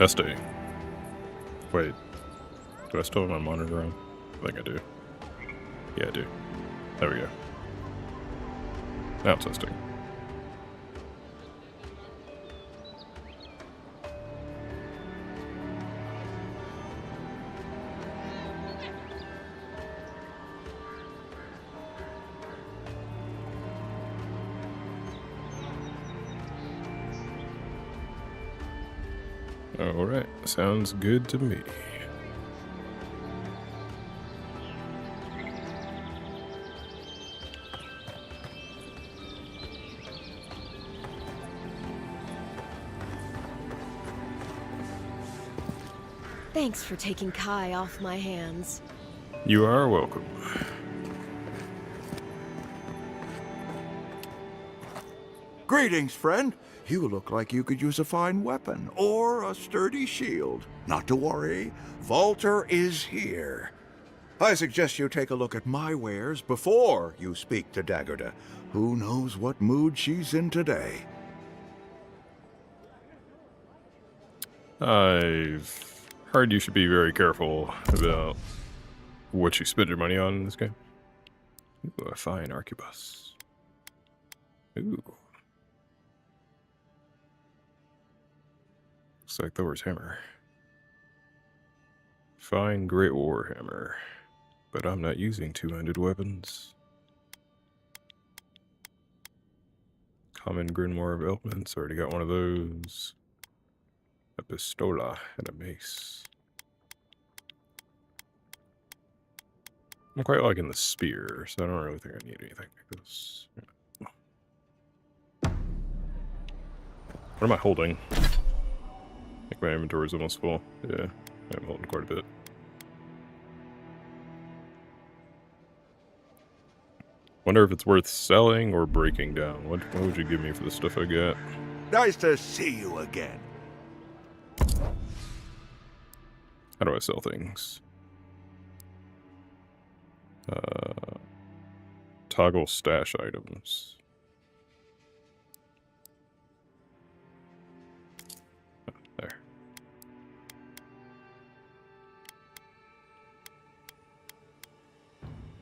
Testing. Wait. Do I still have my monitor on? I think I do. Yeah, I do. There we go. Now testing. Alright, sounds good to me. Thanks for taking Kai off my hands. You are welcome. Greetings, friend. You look like you could use a fine weapon or a sturdy shield. Not to worry, Volter is here. I suggest you take a look at my wares before you speak to Daggerda. Who knows what mood she's in today? I've heard you should be very careful about what you spend your money on in this game. Ooh, a fine arquebus. Ooh. Looks like Thor's hammer. Fine Great War hammer. But I'm not using two-handed weapons. Common Grimoire of Elements. Already got one of those. A pistola and a mace. I'm quite liking the spear, so I don't really think I need anything like this. What am I holding? I think my inventory is almost full. Yeah, I'm holding quite a bit. Wonder if it's worth selling or breaking down. What would you give me for the stuff I got? Nice to see you again. How do I sell things? Toggle stash items. Oh, there.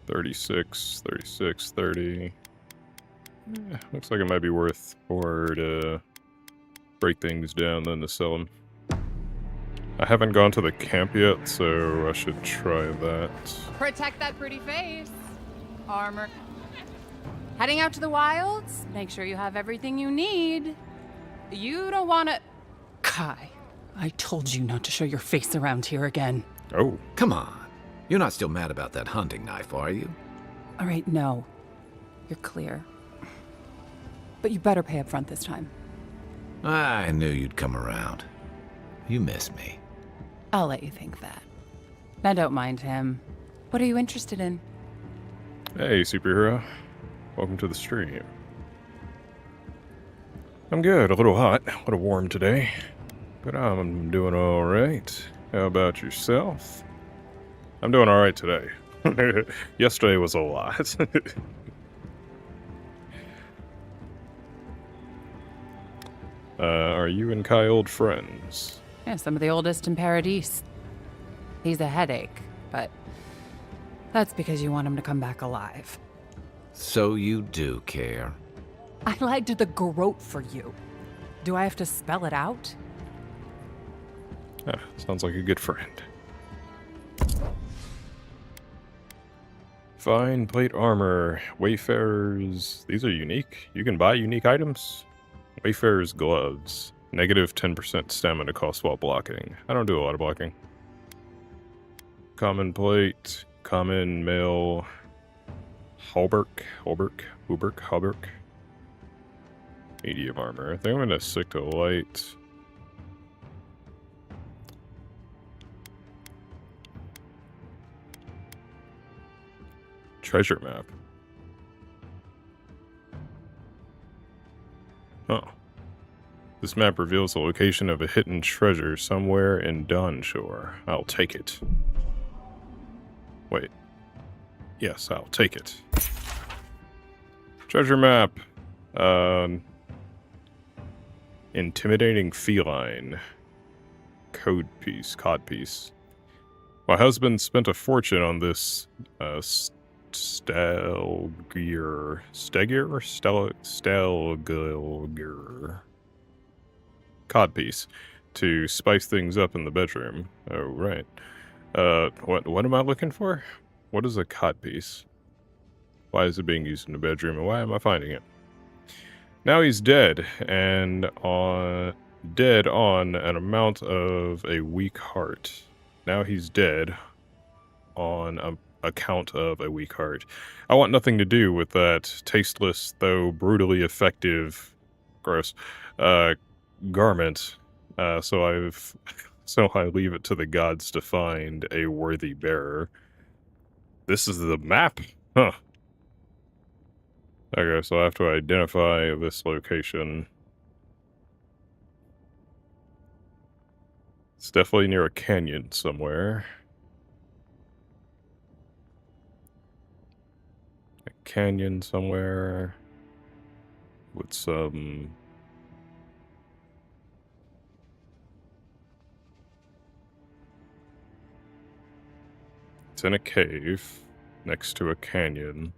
$36, $36, $30. Looks like it might be worth more to break things down than to sell them. I haven't gone to the camp yet, so I should try that. Protect that pretty face. Armor. Heading out to the wilds? Make sure you have everything you need. You don't want to... Kai, I told you not to show your face around here again. Oh. Come on. You're not still mad about that hunting knife, are you? All right, no. You're clear. But you better pay up front this time. I knew you'd come around. You miss me. I'll let you think that. Now don't mind him. What are you interested in? Hey, superhero. Welcome to the stream. I'm good. A little hot. A little warm today. But I'm doing alright. How about yourself? I'm doing alright today. Yesterday was a lot. Are you and Kai old friends? Yeah, some of the oldest in Paradise. He's a headache, but that's because you want him to come back alive. So you do care. I lied to the Garrote for you. Do I have to spell it out? Ah, sounds like a good friend. Fine plate armor. Wayfarers. These are unique. You can buy unique items. Wayfarers gloves. Negative 10% stamina cost while blocking. I don't do a lot of blocking. Common plate. Common mail. Hauberk. Medium armor. I think I'm gonna stick to light. Treasure map. Oh. This map reveals the location of a hidden treasure somewhere in Dawnshore. I'll take it. Wait. Yes, I'll take it. Treasure map. Intimidating feline. cod piece. My husband spent a fortune on this Stelgir cod piece to spice things up in the bedroom. Oh, right. What am I looking for? What is a cod piece? Why is it being used in the bedroom, and why am I finding it? Now he's dead, and dead on an amount of a weak heart. Now he's dead on account of a weak heart. I want nothing to do with that tasteless, though brutally effective, gross, garment. So I leave it to the gods to find a worthy bearer. This is the map? Huh. Okay, so I have to identify this location. It's definitely near a canyon somewhere. A canyon somewhere with some... It's in a cave next to a canyon.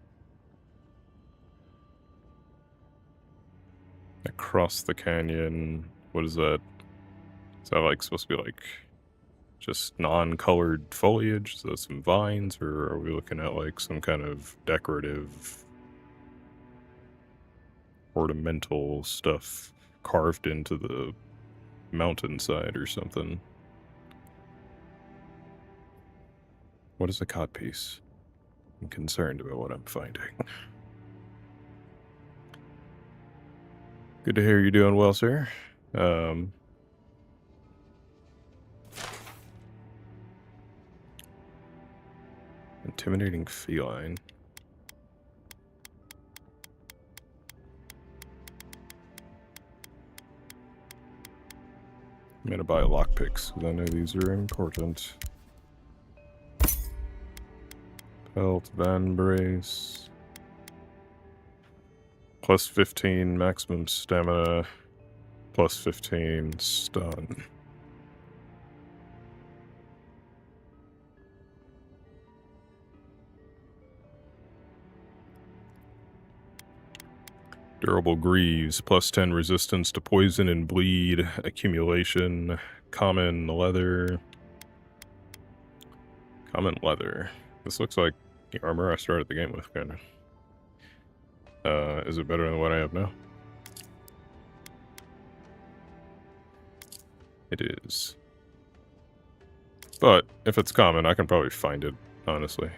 Across the canyon. What is that? Is that like supposed to be like just non-colored foliage? Is that some vines, or are we looking at like some kind of decorative ornamental stuff carved into the mountainside or something? What is a codpiece? I'm concerned about what I'm finding. Good to hear you're doing well, sir. Intimidating feline. I'm gonna buy lockpicks, because I know these are important. Pelt, van brace. Plus 15 maximum stamina. Plus 15 stun. Durable greaves, plus 10 resistance to poison and bleed, accumulation, common leather. Common leather. This looks like the armor I started the game with, kind of. Is it better than what I have now? It is. But, if it's common, I can probably find it, honestly.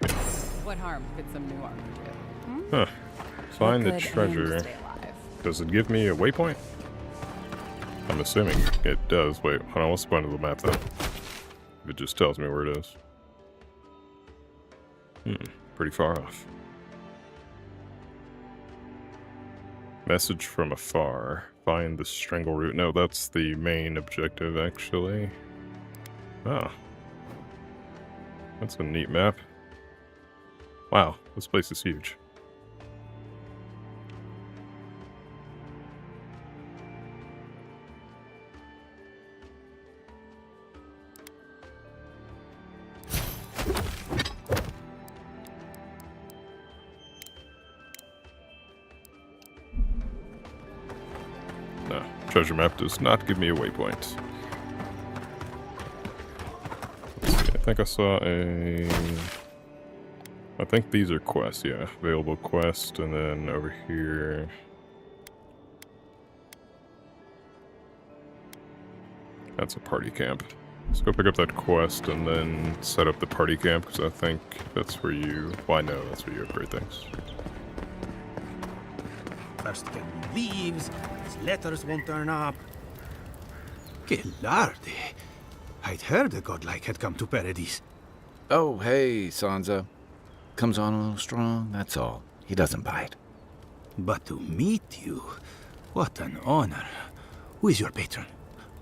What harm could some new armor do? Hmm? Huh. Find the Look good and treasure. stay alive. Does it give me a waypoint? I'm assuming it does. Wait, hold on, what's the point of the map then? If it just tells me where it is. Pretty far off. Message from afar. Find the strangle root. No, that's the main objective, actually. Oh. That's a neat map. Wow, this place is huge. No, treasure map does not give me a waypoint. Let's see, I think I saw a... I think these are quests, yeah. Available quest, and then over here... That's a party camp. Let's go pick up that quest and then set up the party camp, because I think that's where you... Well, I know that's where you upgrade things. First Ken leaves, his letters won't turn up. Que larde! I'd heard a godlike had come to Paradise. Oh, hey, Sansa. Comes on a little strong, that's all. He doesn't bite. But to meet you, what an honor. Who is your patron?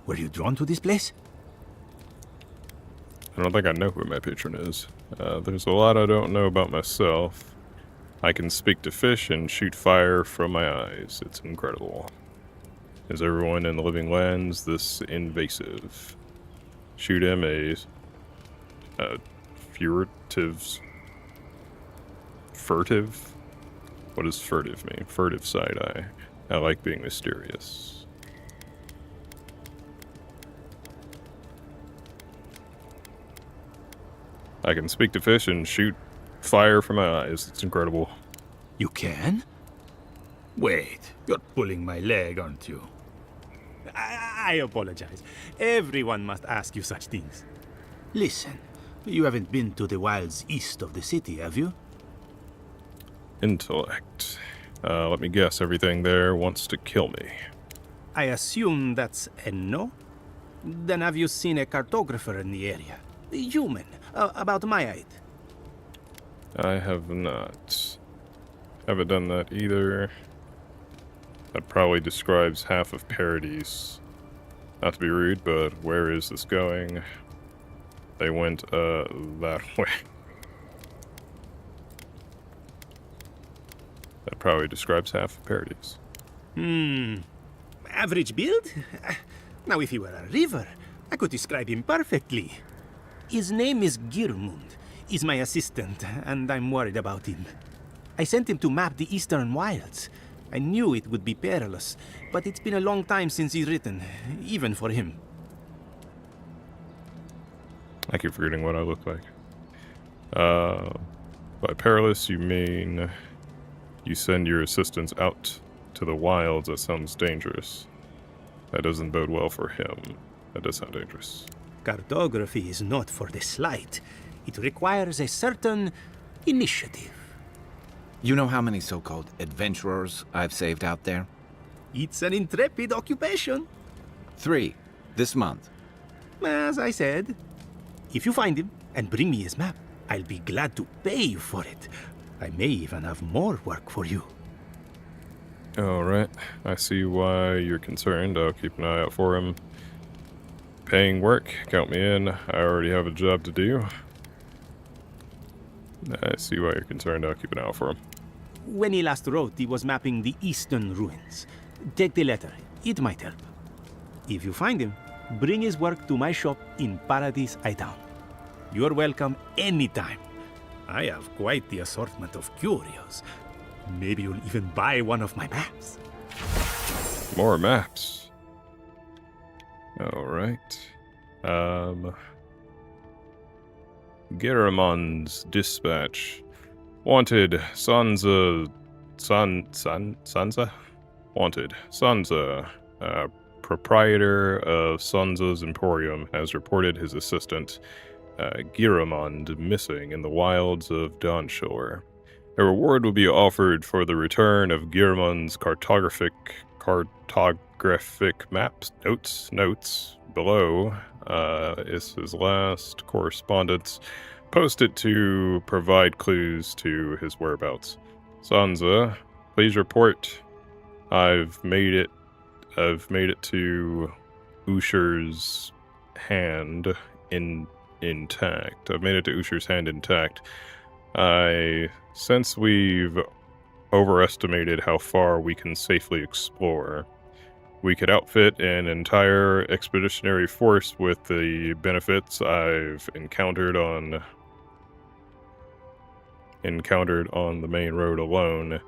Were you drawn to this place? I don't think I know who my patron is. There's a lot I don't know about myself. I can speak to fish and shoot fire from my eyes. It's incredible. Is everyone in the living lands this invasive? shoot him a furtive? What does furtive mean? Furtive side eye. I like being mysterious. I can speak to fish and shoot fire from my eyes. It's incredible. You can? Wait, you're pulling my leg, aren't you? I apologize. Everyone must ask you such things. Listen, you haven't been to the wilds east of the city, have you? Intellect. Let me guess, everything there wants to kill me. I assume that's a no? Then have you seen a cartographer in the area? A human, about my height. I have not. Haven't done that either. That probably describes half of Paradise. Not to be rude, but where is this going? They went, that way. That probably describes half of Paradise. Average build? Now, if he were a river, I could describe him perfectly. His name is Girmund. He's my assistant, and I'm worried about him. I sent him to map the eastern wilds. I knew it would be perilous, but it's been a long time since he's written, even for him. I keep forgetting what I look like. By perilous, you mean you send your assistants out to the wilds. That sounds dangerous. That doesn't bode well for him. That does sound dangerous. Cartography is not for the slight. It requires a certain initiative. You know how many so-called adventurers I've saved out there? It's an intrepid occupation. 3, this month. As I said, if you find him and bring me his map, I'll be glad to pay you for it. I may even have more work for you. Alright, I see why you're concerned. I'll keep an eye out for him. Paying work, count me in. I already have a job to do. I see why you're concerned. I'll keep an eye out for him. When he last wrote, he was mapping the eastern ruins. Take the letter. It might help. If you find him, bring his work to my shop in Paradise Town. You're welcome anytime. I have quite the assortment of curios. Maybe you'll even buy one of my maps. More maps. Alright. Garamond's dispatch. Wanted, Sansa... Sansa? Wanted, Sansa, proprietor of Sansa's Emporium, has reported his assistant, Giramond, missing in the wilds of Dawnshore. A reward will be offered for the return of Giramond's cartographic maps, notes below, is his last correspondence. Post it to provide clues to his whereabouts. Sansa, please report. I've made it to Usher's hand intact. I've made it to Usher's hand intact. Since we've overestimated how far we can safely explore, we could outfit an entire expeditionary force with the benefits I've encountered on the main road alone.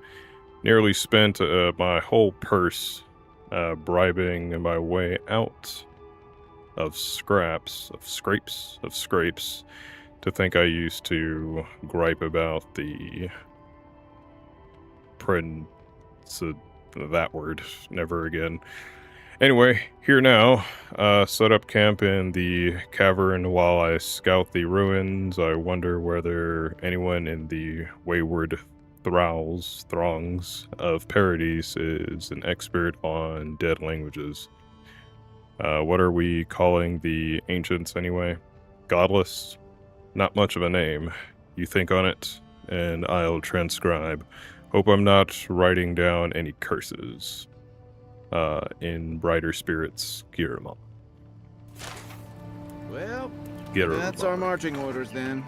Nearly spent my whole purse bribing my way out of scrapes, to think I used to gripe about the that word, never again. Anyway, here now, set up camp in the cavern while I scout the ruins. I wonder whether anyone in the wayward throngs of Paradise is an expert on dead languages. What are we calling the ancients anyway? Godless? Not much of a name. You think on it, and I'll transcribe. Hope I'm not writing down any curses. In brighter spirits, Giramond. Well, Giramond. that's our marching orders then.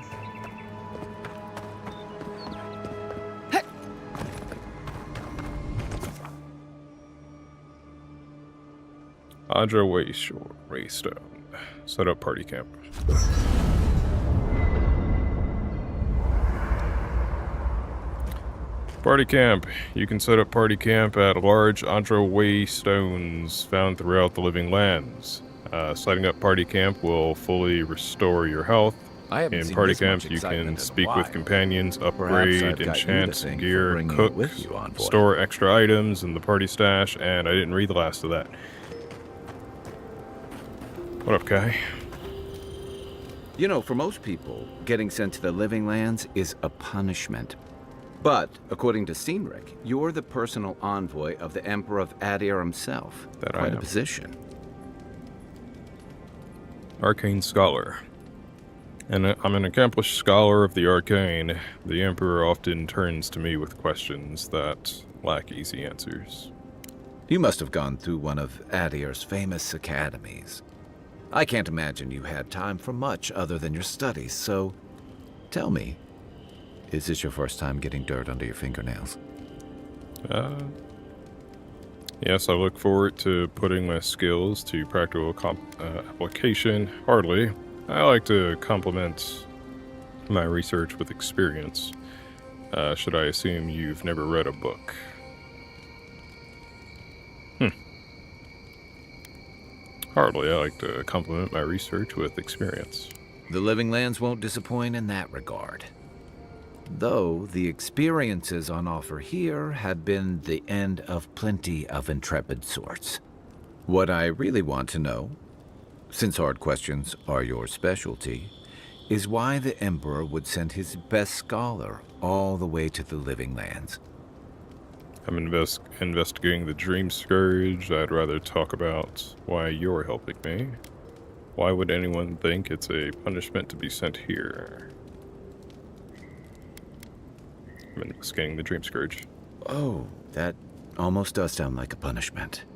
Audra Waystone. Set up party camp. Party camp. You can set up party camp at large entryway stones found throughout the living lands. Setting up party camp will fully restore your health. I haven't In seen party this much camp, you excitement can in a speak with while. companions, Perhaps upgrade, I've got you to enchant, thank for gear, bringing cook, it with you, Envoy. store extra items in the party stash, and I didn't read the last of that. What up, Kai? You know, for most people, getting sent to the living lands is a punishment. But, according to Steenrick, you're the personal envoy of the Emperor of Adir himself. That I Quite a am. position. Arcane Scholar. And I'm an accomplished scholar of the arcane. The Emperor often turns to me with questions that lack easy answers. You must have gone through one of Adir's famous academies. I can't imagine you had time for much other than your studies, so tell me, is this your first time getting dirt under your fingernails? Yes, I look forward to putting my skills to practical application. Hardly. I like to complement my research with experience. Should I assume you've never read a book? Hardly. I like to complement my research with experience. The living lands won't disappoint in that regard. Though the experiences on offer here have been the end of plenty of intrepid sorts. What I really want to know, since hard questions are your specialty, is why the Emperor would send his best scholar all the way to the living lands. I'm investigating the Dream Scourge. I'd rather talk about why you're helping me. Why would anyone think it's a punishment to be sent here? I'm investigating the Dream Scourge. Oh, that almost does sound like a punishment.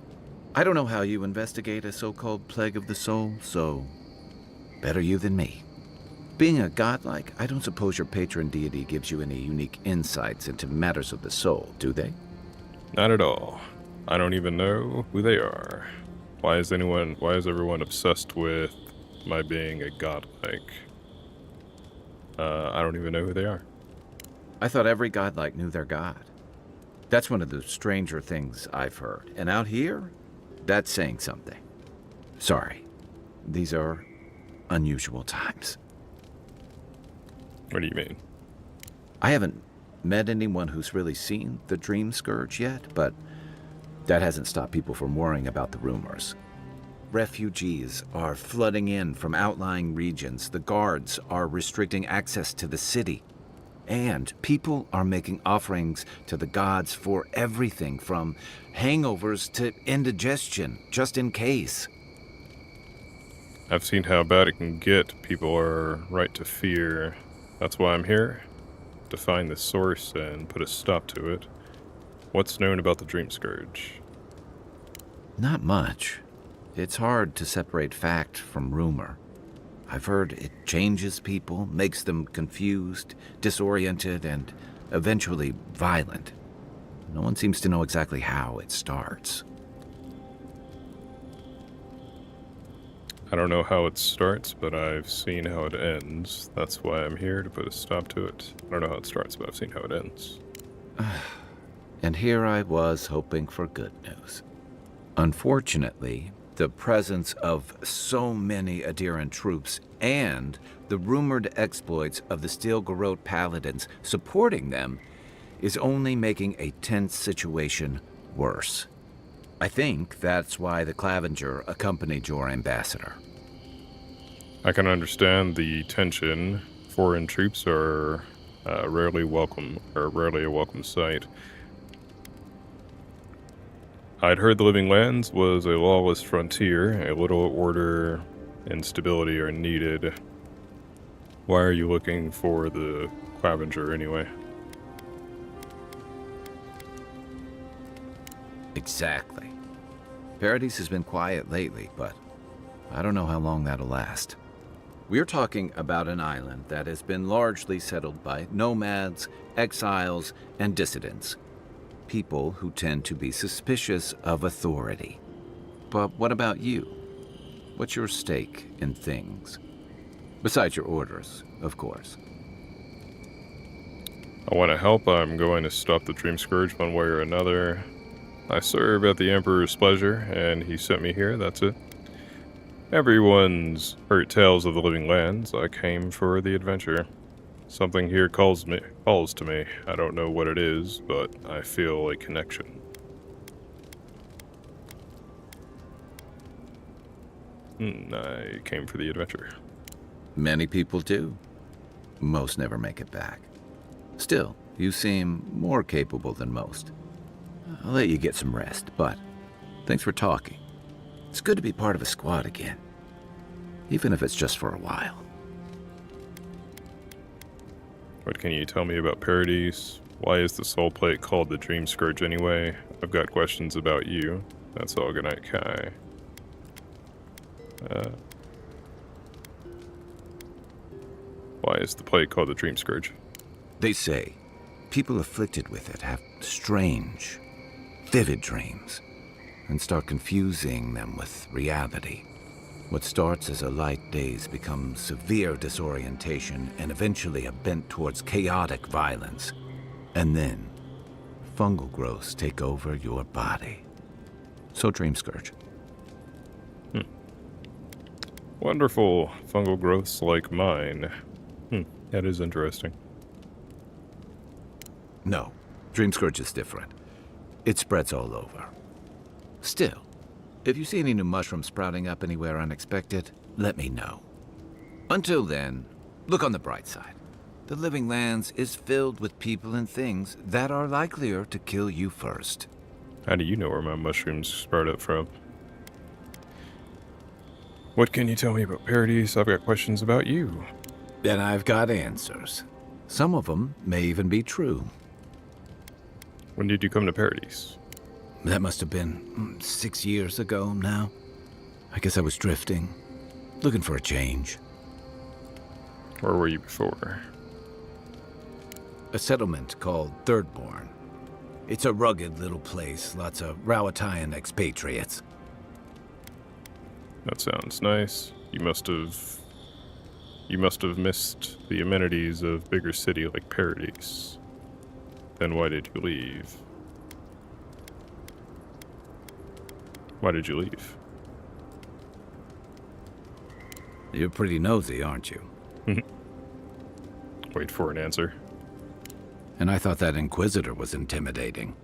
I don't know how you investigate a so-called plague of the soul, so better you than me. Being a godlike, I don't suppose your patron deity gives you any unique insights into matters of the soul, do they? Not at all. I don't even know who they are. Why is everyone obsessed with my being a godlike? I don't even know who they are. I thought every godlike knew their god. That's one of the stranger things I've heard. And out here, that's saying something. Sorry. These are unusual times. What do you mean? I haven't met anyone who's really seen the Dream Scourge yet, but that hasn't stopped people from worrying about the rumors. Refugees are flooding in from outlying regions. The guards are restricting access to the city. And people are making offerings to the gods for everything from hangovers to indigestion, just in case. I've seen how bad it can get. People are right to fear. That's why I'm here. To find the source and put a stop to it. What's known about the Dream Scourge? Not much. It's hard to separate fact from rumor. I've heard it changes people, makes them confused, disoriented, and eventually violent. No one seems to know exactly how it starts. I don't know how it starts, but I've seen how it ends. That's why I'm here, to put a stop to it. I don't know how it starts, but I've seen how it ends. And here I was hoping for good news. Unfortunately, the presence of so many Adiran troops and the rumored exploits of the Steel Garrote paladins supporting them is only making a tense situation worse. I think that's why the Clavenger accompanied your ambassador. I can understand the tension. Foreign troops are rarely a welcome sight. I'd heard the Living Lands was a lawless frontier. A little order and stability are needed. Why are you looking for the Clavenger anyway? Exactly. Paradise has been quiet lately, but I don't know how long that'll last. We're talking about an island that has been largely settled by nomads, exiles, and dissidents. People who tend to be suspicious of authority. But what about you? What's your stake in things? Besides your orders, of course. I want to help. I'm going to stop the Dream Scourge one way or another. I serve at the Emperor's pleasure, and he sent me here, that's it. Everyone's heard tales of the living lands. I came for the adventure. Something here calls to me. I don't know what it is, but I feel a connection. I came for the adventure. Many people do. Most never make it back. Still, you seem more capable than most. I'll let you get some rest, but thanks for talking. It's good to be part of a squad again, even if it's just for a while. What can you tell me about Paradise? Why is the Soul Plate called the Dream Scourge anyway? I've got questions about you. That's all. Good night, Kai. Why is the plate called the Dream Scourge? They say people afflicted with it have strange, vivid dreams and start confusing them with reality. What starts as a light daze becomes severe disorientation and eventually a bent towards chaotic violence. And then, fungal growths take over your body. So Dream Scourge. Wonderful fungal growths like mine. That is interesting. No, Dream Scourge is different. It spreads all over. Still, if you see any new mushrooms sprouting up anywhere unexpected, let me know. Until then, look on the bright side. The Living Lands is filled with people and things that are likelier to kill you first. How do you know where my mushrooms sprout up from? What can you tell me about Paradise? I've got questions about you. And I've got answers. Some of them may even be true. When did you come to Paradise? That must have been 6 years ago now. I guess I was drifting, looking for a change. Where were you before? A settlement called Thirdborn. It's a rugged little place, lots of Rawatayan expatriates. That sounds nice. You must have missed the amenities of bigger city like Paradise. Then why did you leave? Why did you leave? You're pretty nosy, aren't you? Wait for an answer. And I thought that Inquisitor was intimidating.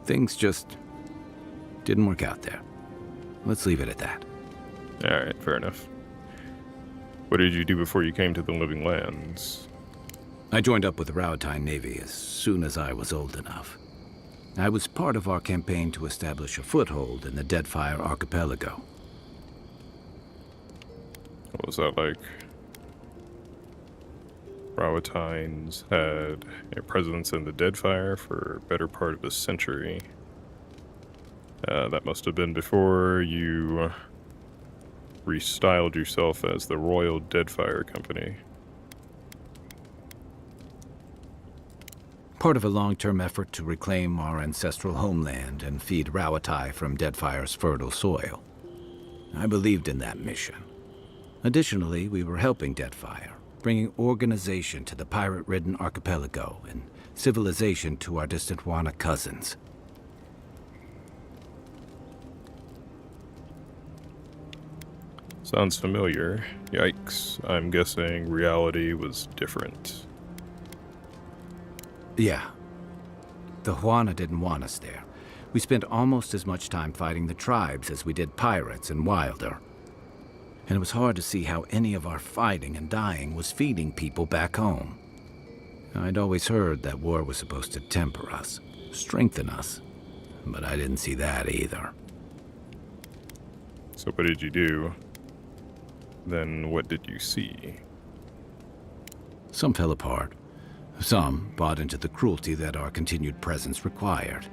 Things just didn't work out there. Let's leave it at that. Alright, fair enough. What did you do before you came to the Living Lands? I joined up with the Rawatayan Navy as soon as I was old enough. I was part of our campaign to establish a foothold in the Deadfire Archipelago. What was that like? Rawatayans had a presence in the Deadfire for a better part of a century. That must have been before you restyled yourself as the Royal Deadfire Company. Part of a long-term effort to reclaim our ancestral homeland and feed Rawatai from Deadfire's fertile soil. I believed in that mission. Additionally, we were helping Deadfire, bringing organization to the pirate-ridden archipelago and civilization to our distant Wana cousins. Sounds familiar. Yikes. I'm guessing reality was different. Yeah. The Huana didn't want us there. We spent almost as much time fighting the tribes as we did pirates and Wilder. And it was hard to see how any of our fighting and dying was feeding people back home. I'd always heard that war was supposed to temper us, strengthen us, but I didn't see that either. So what did you do? Then what did you see? Some fell apart. Some bought into the cruelty that our continued presence required.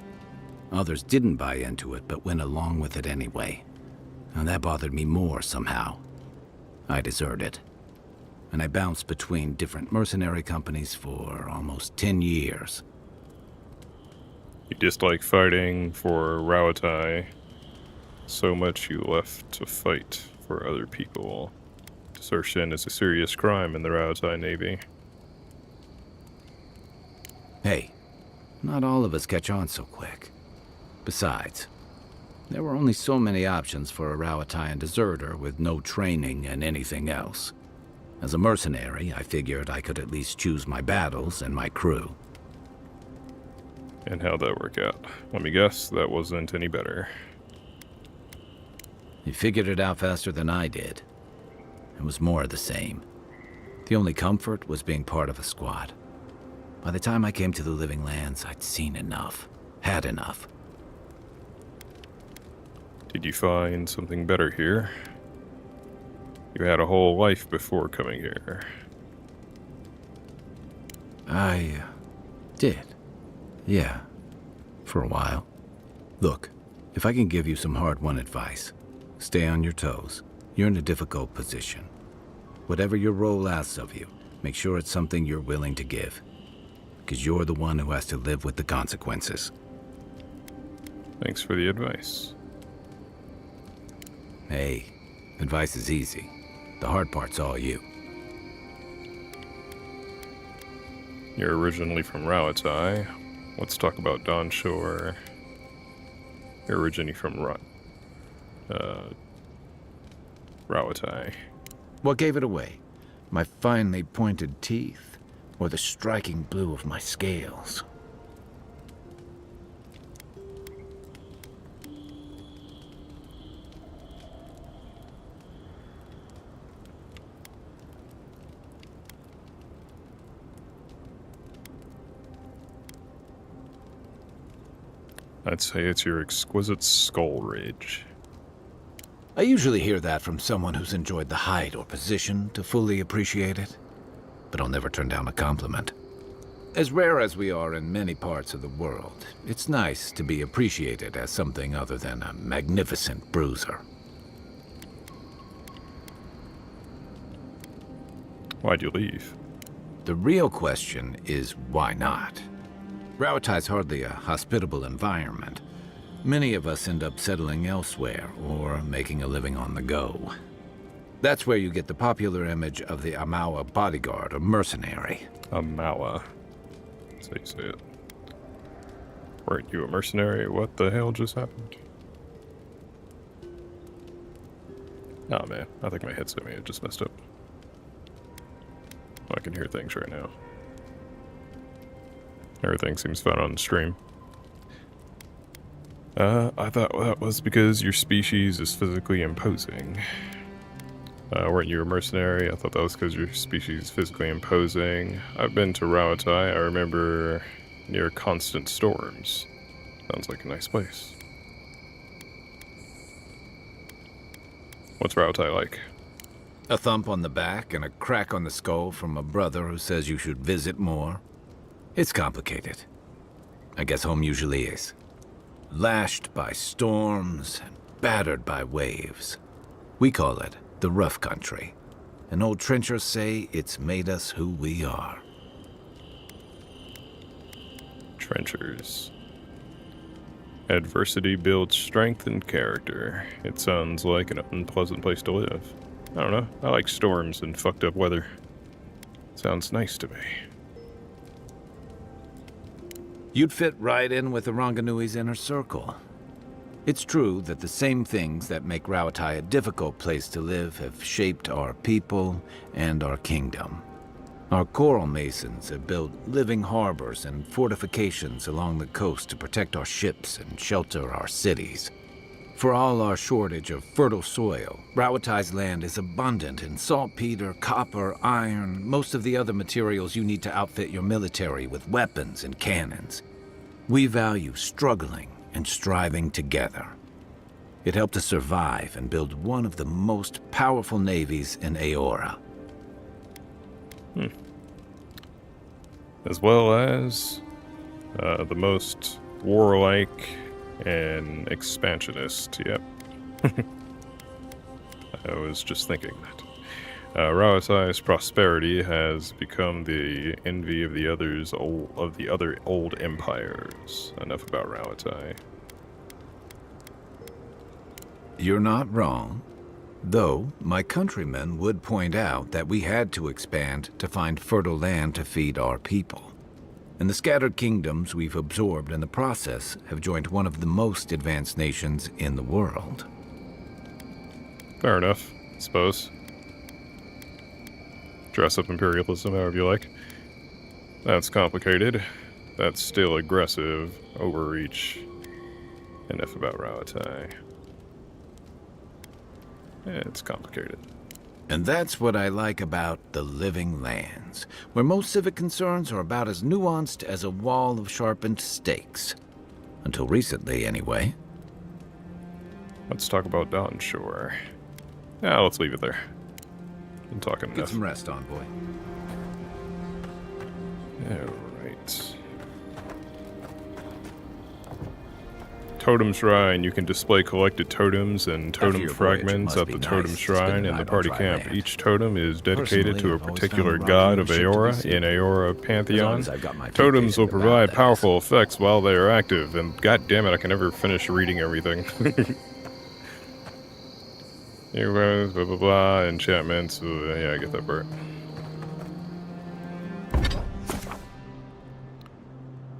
Others didn't buy into it, but went along with it anyway. And that bothered me more somehow. I deserted. And I bounced between different mercenary companies for almost 10 years. You disliked fighting for Rawatai so much you left to fight for other people. Desertion is a serious crime in the Rautai Navy. Hey, not all of us catch on so quick. Besides, there were only so many options for a Rauataian deserter with no training and anything else. As a mercenary, I figured I could at least choose my battles and my crew. And how'd that work out? Let me guess, that wasn't any better. You figured it out faster than I did. It was more of the same. The only comfort was being part of a squad. By the time I came to the Living Lands, I'd seen enough. Had enough. Did you find something better here? You had a whole life before coming here. I did. Yeah. For a while. Look, if I can give you some hard-won advice, stay on your toes. You're in a difficult position. Whatever your role asks of you, make sure it's something you're willing to give. Because you're the one who has to live with the consequences. Thanks for the advice. Hey, advice is easy. The hard part's all you. You're originally from Rauatai. Let's talk about Dawn Shore. You're originally from Rauatai. What gave it away? My finely pointed teeth? Or the striking blue of my scales? I'd say it's your exquisite skull ridge. I usually hear that from someone who's enjoyed the height or position to fully appreciate it, but I'll never turn down a compliment. As rare as we are in many parts of the world, it's nice to be appreciated as something other than a magnificent bruiser. Why'd you leave? The real question is why not? Rauatai's hardly a hospitable environment. Many of us end up settling elsewhere or making a living on the go. That's where you get the popular image of the Amawa bodyguard or mercenary. Amawa. That's how you say it. Weren't you a mercenary? What the hell just happened? Oh man, I think my headset may have just messed up. I can hear things right now. Everything seems fine on the stream. I thought that was because your species is physically imposing. Weren't you a mercenary? I thought that was because your species is physically imposing. I've been to Rauatai. I remember near constant storms. Sounds like a nice place. What's Rauatai like? A thump on the back and a crack on the skull from a brother who says you should visit more. It's complicated. I guess home usually is. Lashed by storms and battered by waves. We call it the rough country. And old trenchers say it's made us who we are. Trenchers. Adversity builds strength and character. It sounds like an unpleasant place to live. I don't know. I like storms and fucked up weather. Sounds nice to me. You'd fit right in with the Ranganui's inner circle. It's true that the same things that make Rauatai a difficult place to live have shaped our people and our kingdom. Our coral masons have built living harbors and fortifications along the coast to protect our ships and shelter our cities. For all our shortage of fertile soil, Rauatai's land is abundant in saltpeter, copper, iron, most of the other materials you need to outfit your military with weapons and cannons. We value struggling and striving together. It helped us survive and build one of the most powerful navies in Aora. As well as the most warlike and expansionist. Yep. I was just thinking that. Rauatai's prosperity has become the envy of the other old empires. Enough about Rauatai. You're not wrong. Though my countrymen would point out that we had to expand to find fertile land to feed our people. And the scattered kingdoms we've absorbed in the process have joined one of the most advanced nations in the world. Fair enough, I suppose. Dress up imperialism however you like. That's complicated. That's still aggressive. Overreach. Enough about Rauatai. It's complicated. And that's what I like about the Living Lands, where most civic concerns are about as nuanced as a wall of sharpened stakes. Until recently, anyway. Let's talk about Dawnshore. Yeah, let's leave it there. Been talking Get enough. some rest, envoy. Alright. Totem Shrine. You can display collected totems and totem your voyage, it fragments must at be the nice totem to spend shrine a in the night on party dry camp. land. Each totem is dedicated Personally, to a I've always particular found god rocky of shit to be Aora seen. in Aora As long Pantheon. as I've got my feet Totems facing will the bow, provide that is. powerful effects while they are active, and god damn it, I can never finish reading everything. Blah blah blah, enchantments. Yeah, I get that part.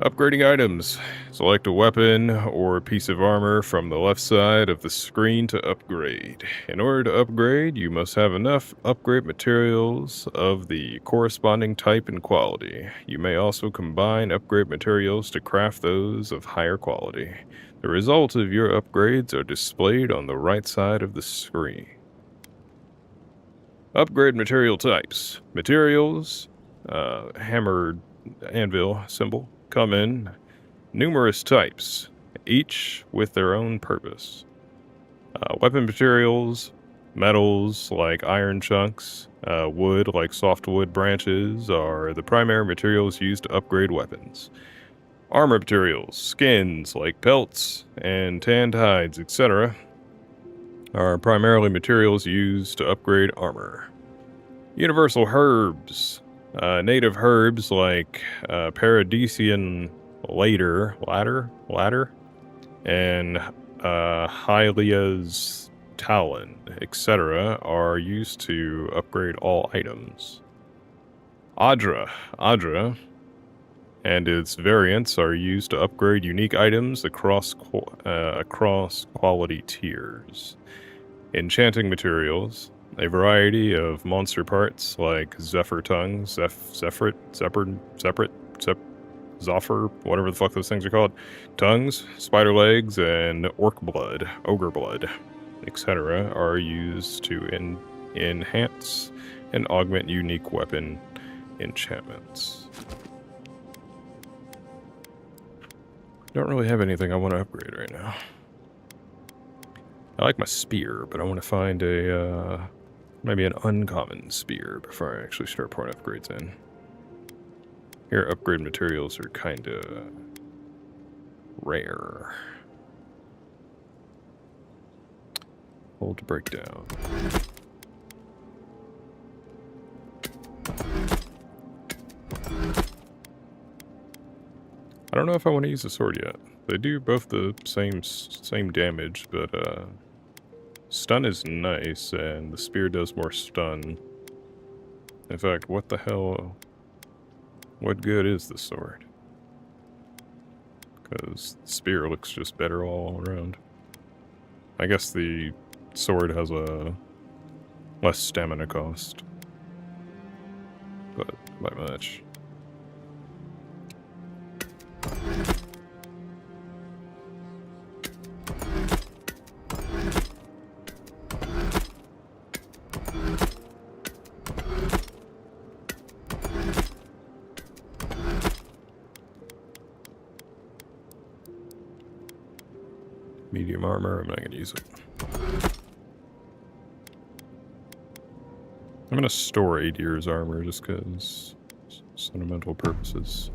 Upgrading items. Select a weapon or a piece of armor from the left side of the screen to upgrade. In order to upgrade, you must have enough upgrade materials of the corresponding type and quality. You may also combine upgrade materials to craft those of higher quality. The results of your upgrades are displayed on the right side of the screen. Upgrade material types. Materials, hammered anvil symbol, come in numerous types, each with their own purpose. Weapon materials, metals like iron chunks, wood like softwood branches are the primary materials used to upgrade weapons. Armor materials, skins like pelts and tanned hides, etc., are primarily materials used to upgrade armor. Universal herbs, native herbs like Paradisian ladder, and Hylia's talon, etc., are used to upgrade all items. Adra, and its variants are used to upgrade unique items across quality tiers. Enchanting materials, a variety of monster parts like Zephyr tongue, Zephyr, whatever the fuck those things are called, tongues, spider legs, and orc blood, ogre blood, etc., are used to enhance and augment unique weapon enchantments. Don't really have anything I want to upgrade right now. I like my spear, but I want to find a, maybe an uncommon spear before I actually start pouring upgrades in. Here, upgrade materials are kind of rare. Hold to break down. I don't know if I want to use the sword yet. They do both the same damage, but stun is nice, and the spear does more stun. In fact, what the hell? What good is the sword? Because the spear looks just better all around. I guess the sword has a less stamina cost, but not by much. Medium armor, I'm not going to use it. I'm going to store Adir's armor just because sentimental purposes.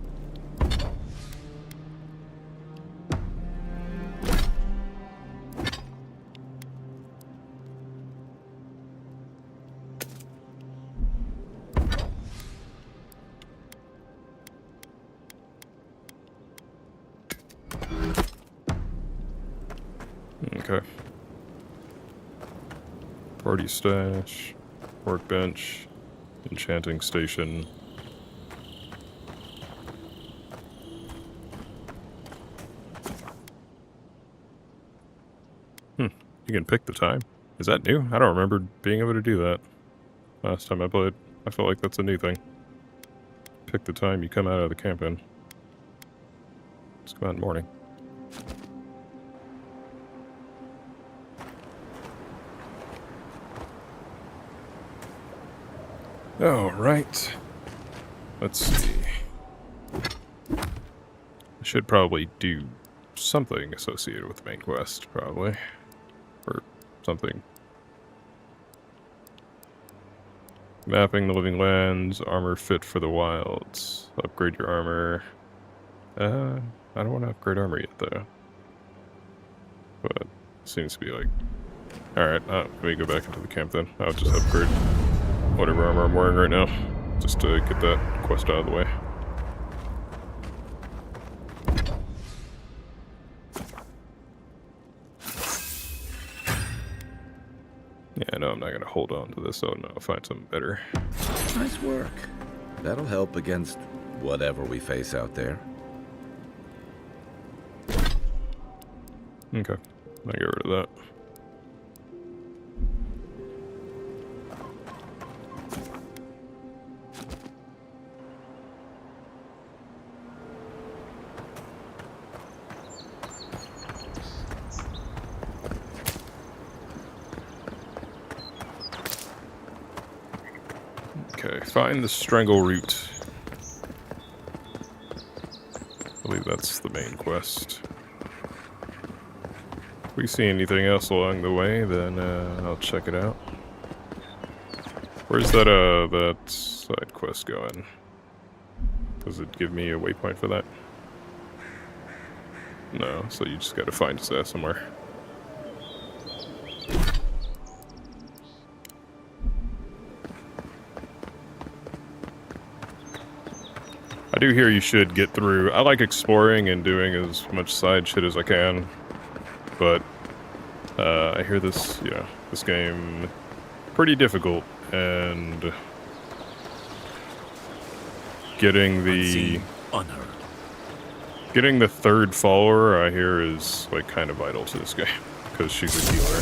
Okay. Party stash, workbench, enchanting station. You can pick the time. Is that new? I don't remember being able to do that. Last time I played, I feel like that's a new thing. Pick the time you come out of the camp in. Let's go out in the morning. Alright. Let's see. I should probably do something associated with the main quest, probably. Or something. Mapping the living lands, armor fit for the wilds. Upgrade your armor. I don't want to upgrade armor yet, though. But it seems to be like... Alright, let me go back into the camp then. I'll just upgrade whatever armor I'm wearing right now. Just to get that quest out of the way. Yeah, no, I'm not gonna hold on to this, so no, I'll find something better. Nice work. That'll help against whatever we face out there. Okay, I'll get rid of that. Okay, find the strangle root. I believe that's the main quest. If we see anything else along the way, then I'll check it out. Where's that side quest going? Does it give me a waypoint for that? No, so you just gotta find his ass somewhere. I do hear you should get through. I like exploring and doing as much side shit as I can, but I hear this, this game pretty difficult, and getting the third follower, I hear, is like kind of vital to this game because she's a healer.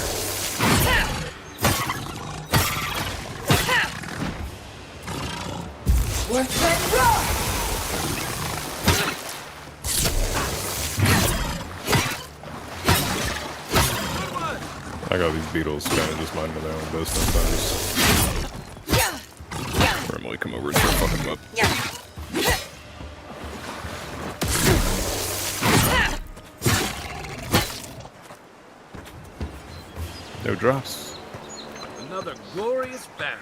I got these beetles kind of just minding their own business. I just normally come over and start fucking them up. No drops. Another glorious battle.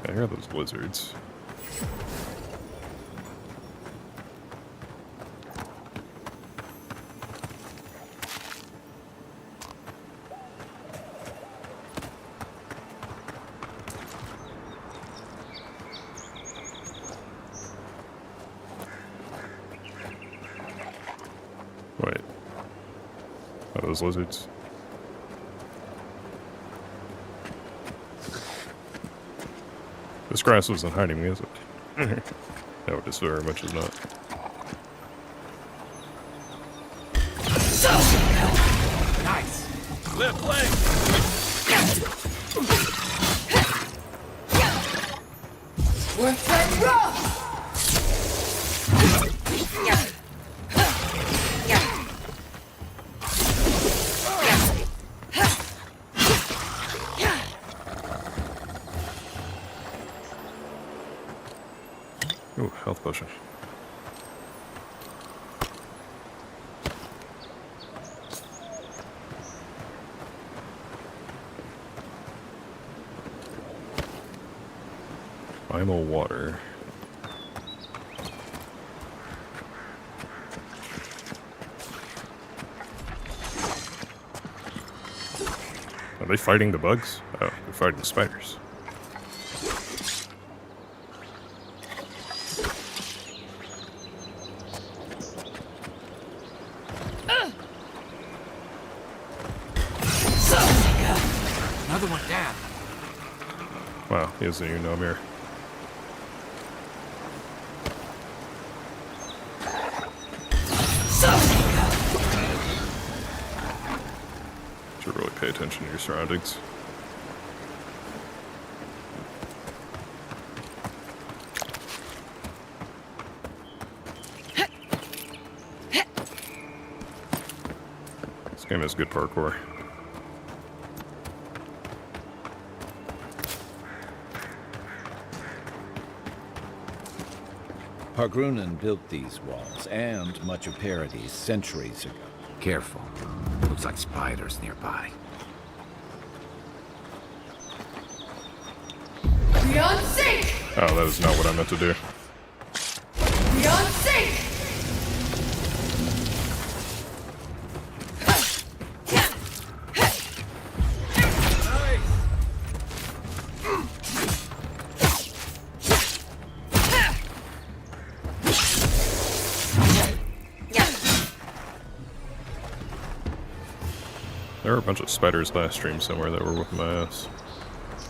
I hear those lizards. Wait. Are those lizards? This grass wasn't hiding me, is it? No, it is very much is not. Nice. Left leg. Worth that rough. Ooh, health potion. Primal water. Are they fighting the bugs? Oh, they're fighting the spiders. Another one down. Wow, he doesn't even know I'm here. Should really pay attention to your surroundings. This game has good parkour. Pargrunen built these walls and much of Paradis centuries ago. Careful. Looks like spiders nearby. We on sync! Oh, that is not what I meant to do. We on sync! There were a bunch of spiders last stream somewhere that were whooping my ass.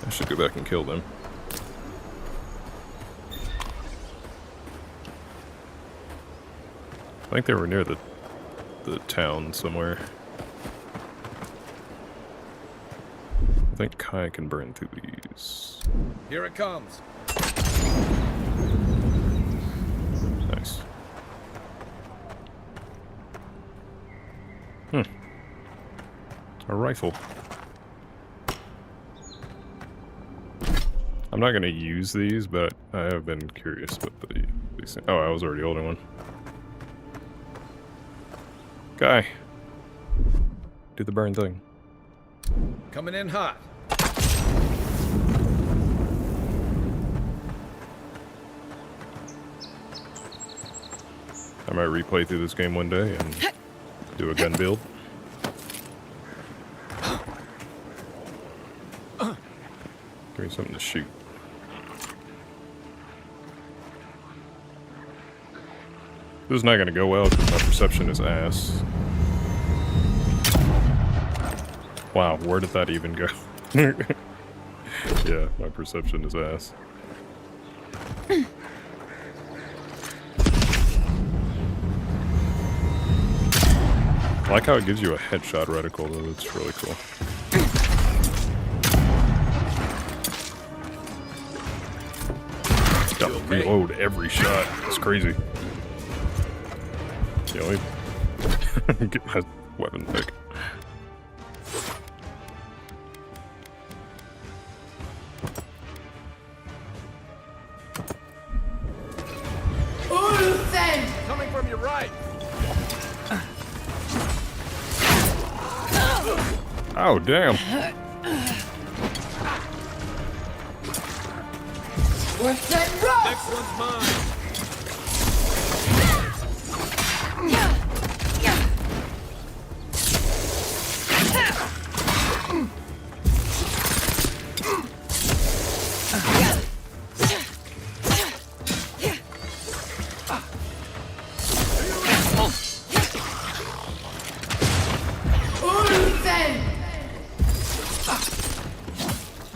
I should go back and kill them. I think they were near the town somewhere. I think Kai can burn through these. Here it comes. Nice. A rifle. I'm not gonna use these, but I have been curious about these things. Oh, I was already holding one. Guy, do the burn thing. Coming in hot. I might replay through this game one day and do a gun build. Give me something to shoot. This is not going to go well because my perception is ass. Wow, where did that even go? Yeah, my perception is ass. I like how it gives you a headshot reticle, though. It's really cool. Gotta reload every shot. It's crazy. Yeah, let me get my weapon pick. Ulsen! Coming from your right. Oh, damn. What's that rock? Next one's mine.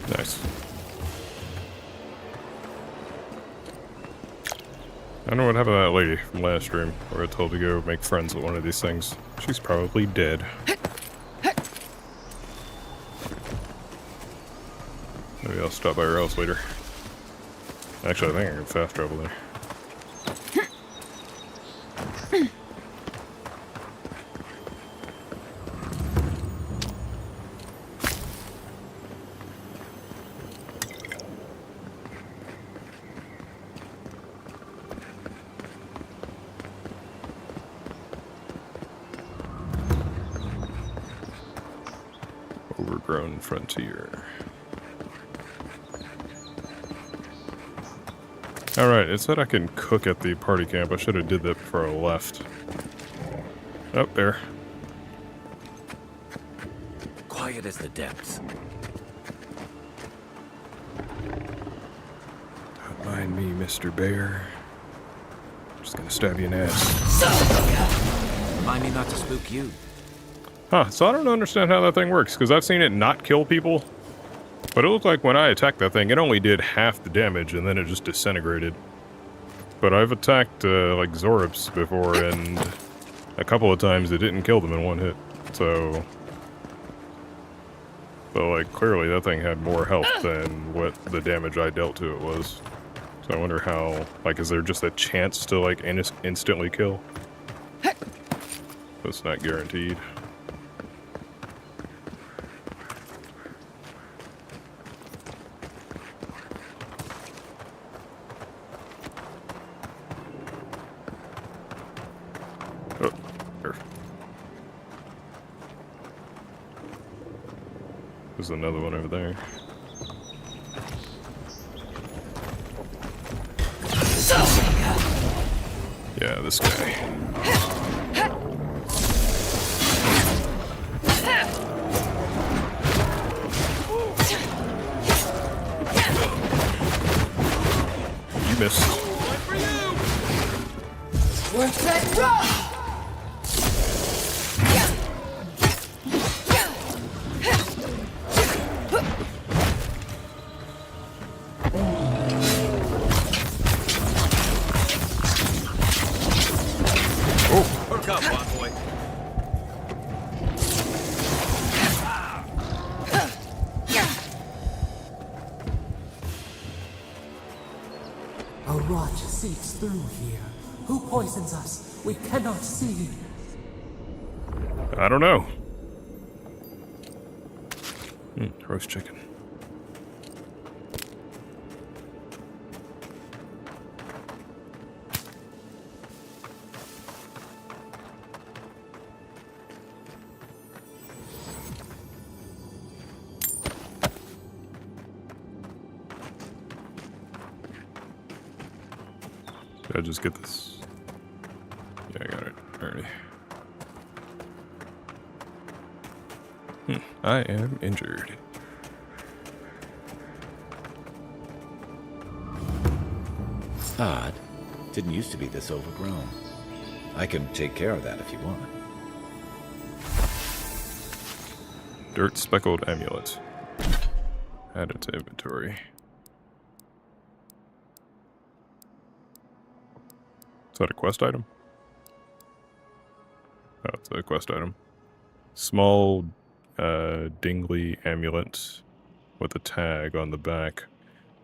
Nice. I don't know what happened to that lady from last stream, where I told to go make friends with one of these things. She's probably dead. Maybe I'll stop by her house later. Actually, I think I can fast travel there. Overgrown frontier. Alright, it said I can cook at the party camp. I should have did that before I left. Oh, there. Quiet as the depths. Don't mind me, Mr. Bear. Just gonna stab you in the ass. Remind me not to spook you. Huh, so I don't understand how that thing works, because I've seen it not kill people, But it looked like when I attacked that thing, it only did half the damage, and then it just disintegrated. But I've attacked, like, Zorops before, and a couple of times it didn't kill them in one hit. So, like, clearly that thing had more health than what the damage I dealt to it was. So I wonder how, like, is there just a chance to, like, instantly kill? That's not guaranteed. Oh, there. There's another one over there. Yeah, this guy. You missed. Work that rock! Perk up, boy. A rot seeps through here. Who poisons us? We cannot see. I don't know. Roast chicken. Did I just get this? Yeah, I got it already. I am injured. Odd. Didn't used to be this overgrown. I can take care of that if you want. Dirt speckled amulet. Add it to inventory. Is that a quest item? Oh, it's a quest item. Small, dingly amulet with a tag on the back.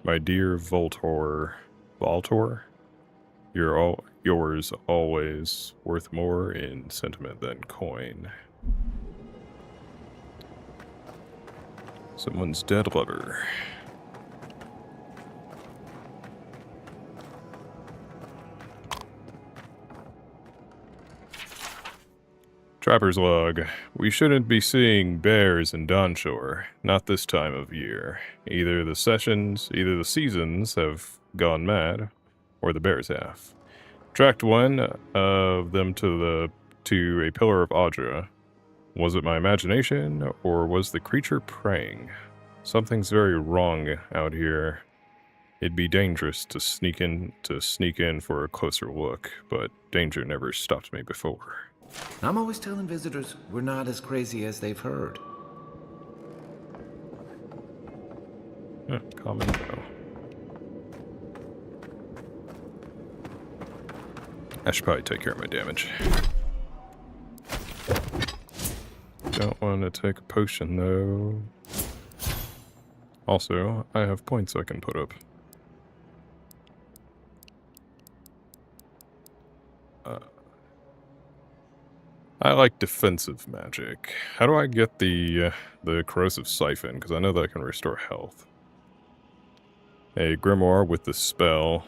My dear Voltor, you're yours always, worth more in sentiment than coin. Someone's dead lover. Trapper's log. We shouldn't be seeing bears in Dawnshore. Not this time of year. Either the seasons have gone mad, or the bears have. Tracked one of them to a pillar of Audra. Was it my imagination, or was the creature preying? Something's very wrong out here. It'd be dangerous to sneak in for a closer look, but danger never stopped me before. I'm always telling visitors we're not as crazy as they've heard. Common bow. I should probably take care of my damage. Don't want to take a potion though. Also, I have points I can put up. I like defensive magic. How do I get the corrosive siphon? Because I know that I can restore health. A grimoire with the spell,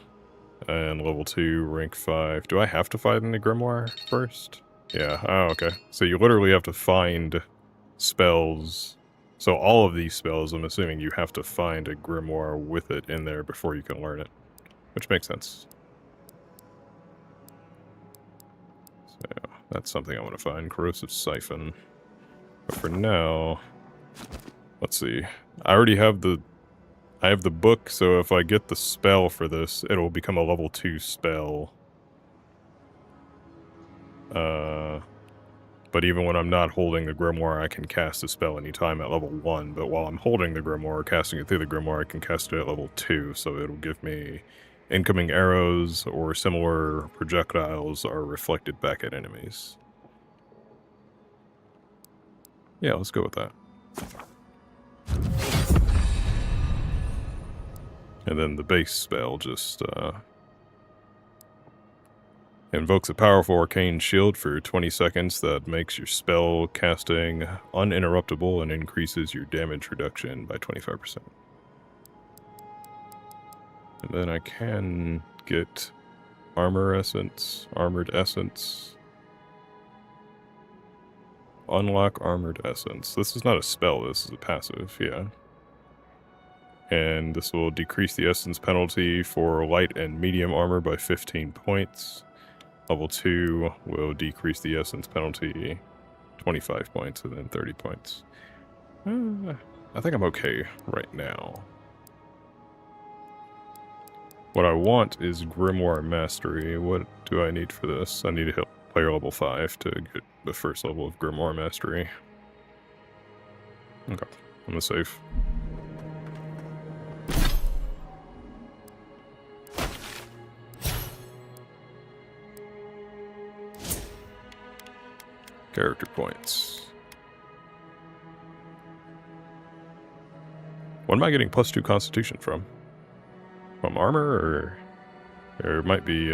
and level 2, rank 5. Do I have to find the grimoire first? Yeah. Oh, okay. So you literally have to find spells. So all of these spells, I'm assuming you have to find a grimoire with it in there before you can learn it, which makes sense. So that's something I want to find. Corrosive siphon. But for now, let's see. I already have the book, so if I get the spell for this, it'll become a level 2 spell. But even when I'm not holding the Grimoire, I can cast a spell anytime at level 1. But while I'm holding the Grimoire, casting it through the Grimoire, I can cast it at level 2. So it'll give me incoming arrows or similar projectiles are reflected back at enemies. Yeah, let's go with that. And then the base spell just invokes a powerful arcane shield for 20 seconds that makes your spell casting uninterruptible and increases your damage reduction by 25%. And then I can get armored essence. Unlock armored essence. This is not a spell, this is a passive, yeah. And this will decrease the essence penalty for light and medium armor by 15 points. Level 2 will decrease the essence penalty 25 points and then 30 points. I think I'm okay right now. What I want is Grimoire Mastery. What do I need for this? I need to hit player level 5 to get the first level of Grimoire Mastery. Okay, I'm gonna save. Character points. What am I getting +2 Constitution from? From armor, or it might be,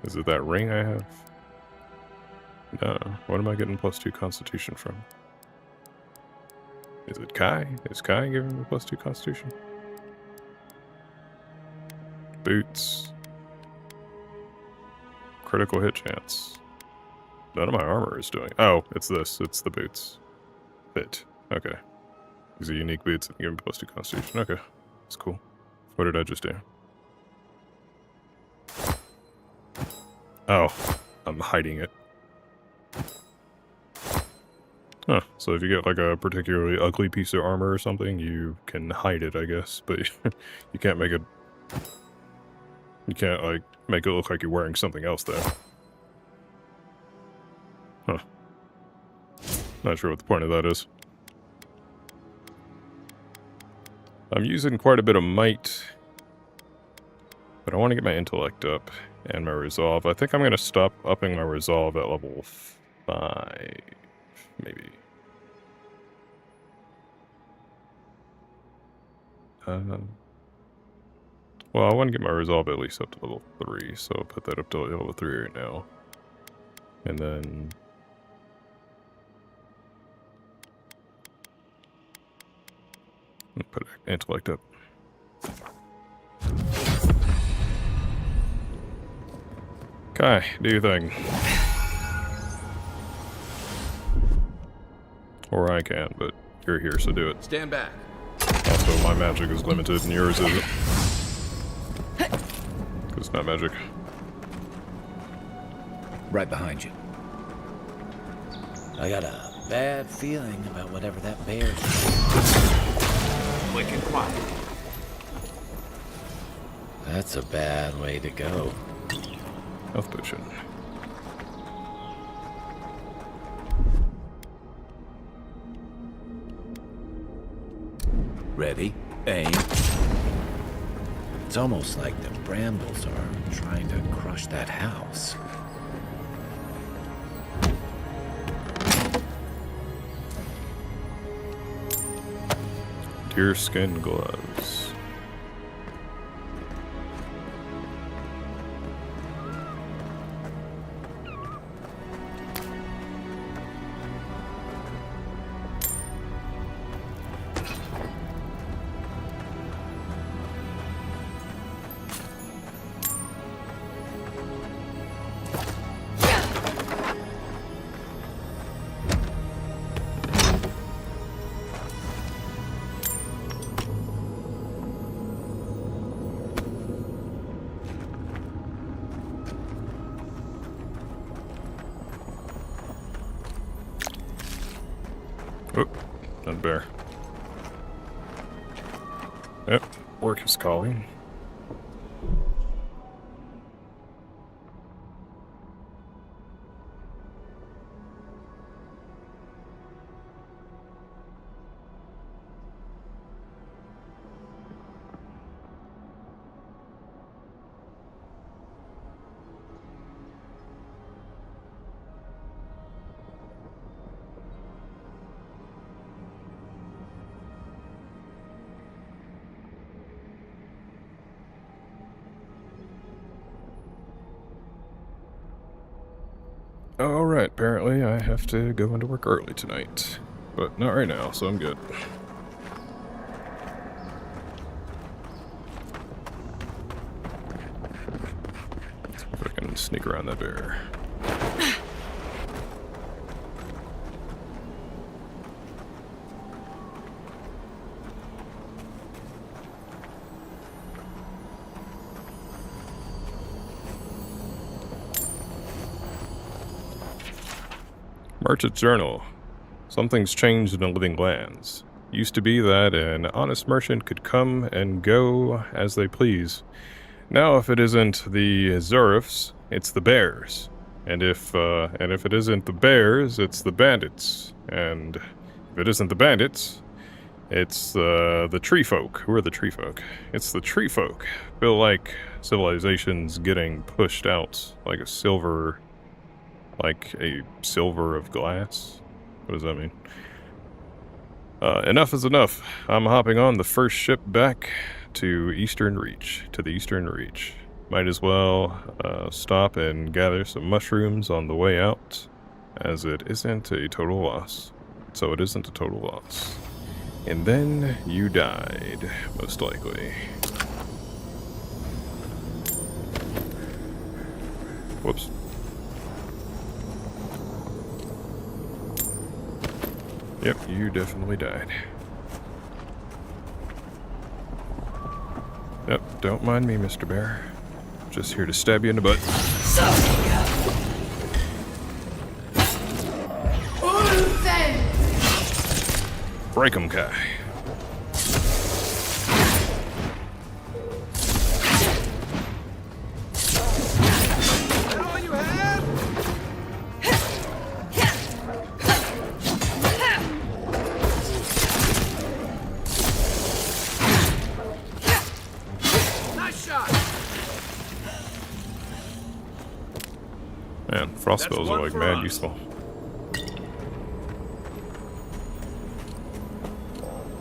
is it that ring I have? No, what am I getting +2 Constitution from? Is it Kai? Is Kai giving me +2 Constitution? Boots. Critical hit chance. None of my armor is doing. Oh, it's this. It's the boots. Fit. Okay. These are unique boots that give me +2 Constitution. Okay. That's cool. What did I just do? Oh, I'm hiding it. Huh. So if you get like a particularly ugly piece of armor or something, you can hide it, I guess. But you can't make it... You can't, like, make it look like you're wearing something else, though. Huh. Not sure what the point of that is. I'm using quite a bit of might, but I want to get my intellect up and my resolve. I think I'm going to stop upping my resolve at level 5, maybe. Well, I want to get my resolve at least up to level 3, so I'll put that up to level 3 right now. And then... put intellect up. Okay, do your thing. Or I can, but you're here, so do it. Stand back. Also, my magic is limited and yours isn't. Because it's not magic. Right behind you. I got a bad feeling about whatever that bear is. Quick and quiet. That's a bad way to go. Health potion. Ready? Aim. It's almost like the brambles are trying to crush that house. Deerskin gloves. Oh, not bear. Yep, work is calling. Alright, apparently I have to go into work early tonight. But not right now, so I'm good. See if I can sneak around that bear. Merchant's Journal. Something's changed in the living lands. Used to be that an honest merchant could come and go as they please. Now, if it isn't the Zurifs, it's the bears. And if it isn't the bears, it's the bandits. And if it isn't the bandits, it's the tree folk. Who are the tree folk? It's the tree folk. Feel like civilization's getting pushed out like a silver of glass. What does that mean? Enough is enough. I'm hopping on the first ship back to the Eastern Reach. Might as well stop and gather some mushrooms on the way out, as it isn't a total loss. So it isn't a total loss. And then you died, most likely. Whoops. Yep, you definitely died. Yep, don't mind me, Mr. Bear. Just here to stab you in the butt. Break 'em, Kai. Man, frost spells are like mad useful.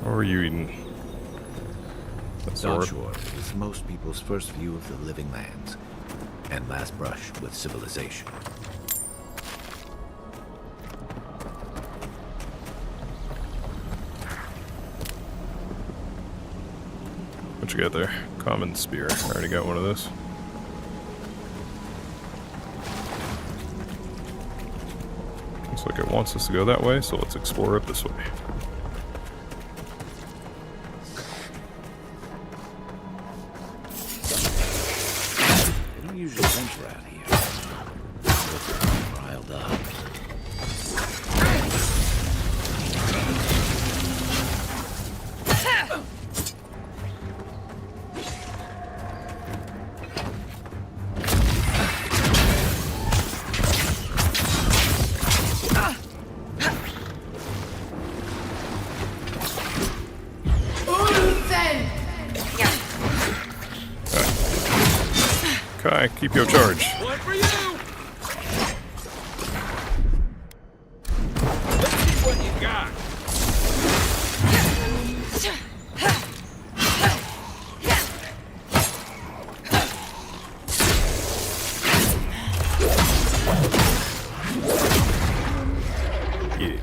What were you eating? That's Onshore is most people's first view of the living lands, and last brush with civilization. What you got there? Common spear. I already got one of those. Looks like it wants us to go that way, so let's explore it this way. They don't usually venture out here. Riled up. Kai, keep your charge. One for you! Let's see what you got. Yeah.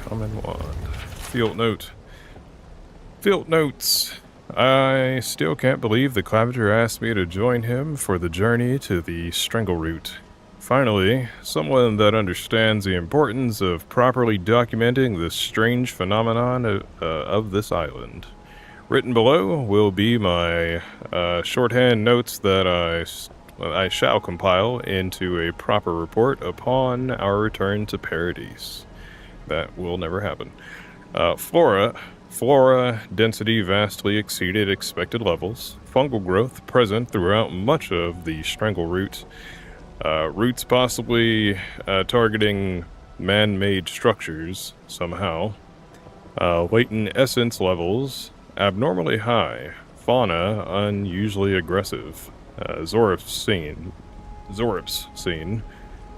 Common wand. Field note. Field notes. I still can't believe the Clavager asked me to join him for the journey to the Strangle Root. Finally, someone that understands the importance of properly documenting this strange phenomenon of this island. Written below will be my shorthand notes that I shall compile into a proper report upon our return to Paradise. That will never happen. Flora density vastly exceeded expected levels. Fungal growth present throughout much of the Strangle Root. Roots possibly targeting man-made structures somehow. Latent essence levels abnormally high. Fauna unusually aggressive. Zorip's seen.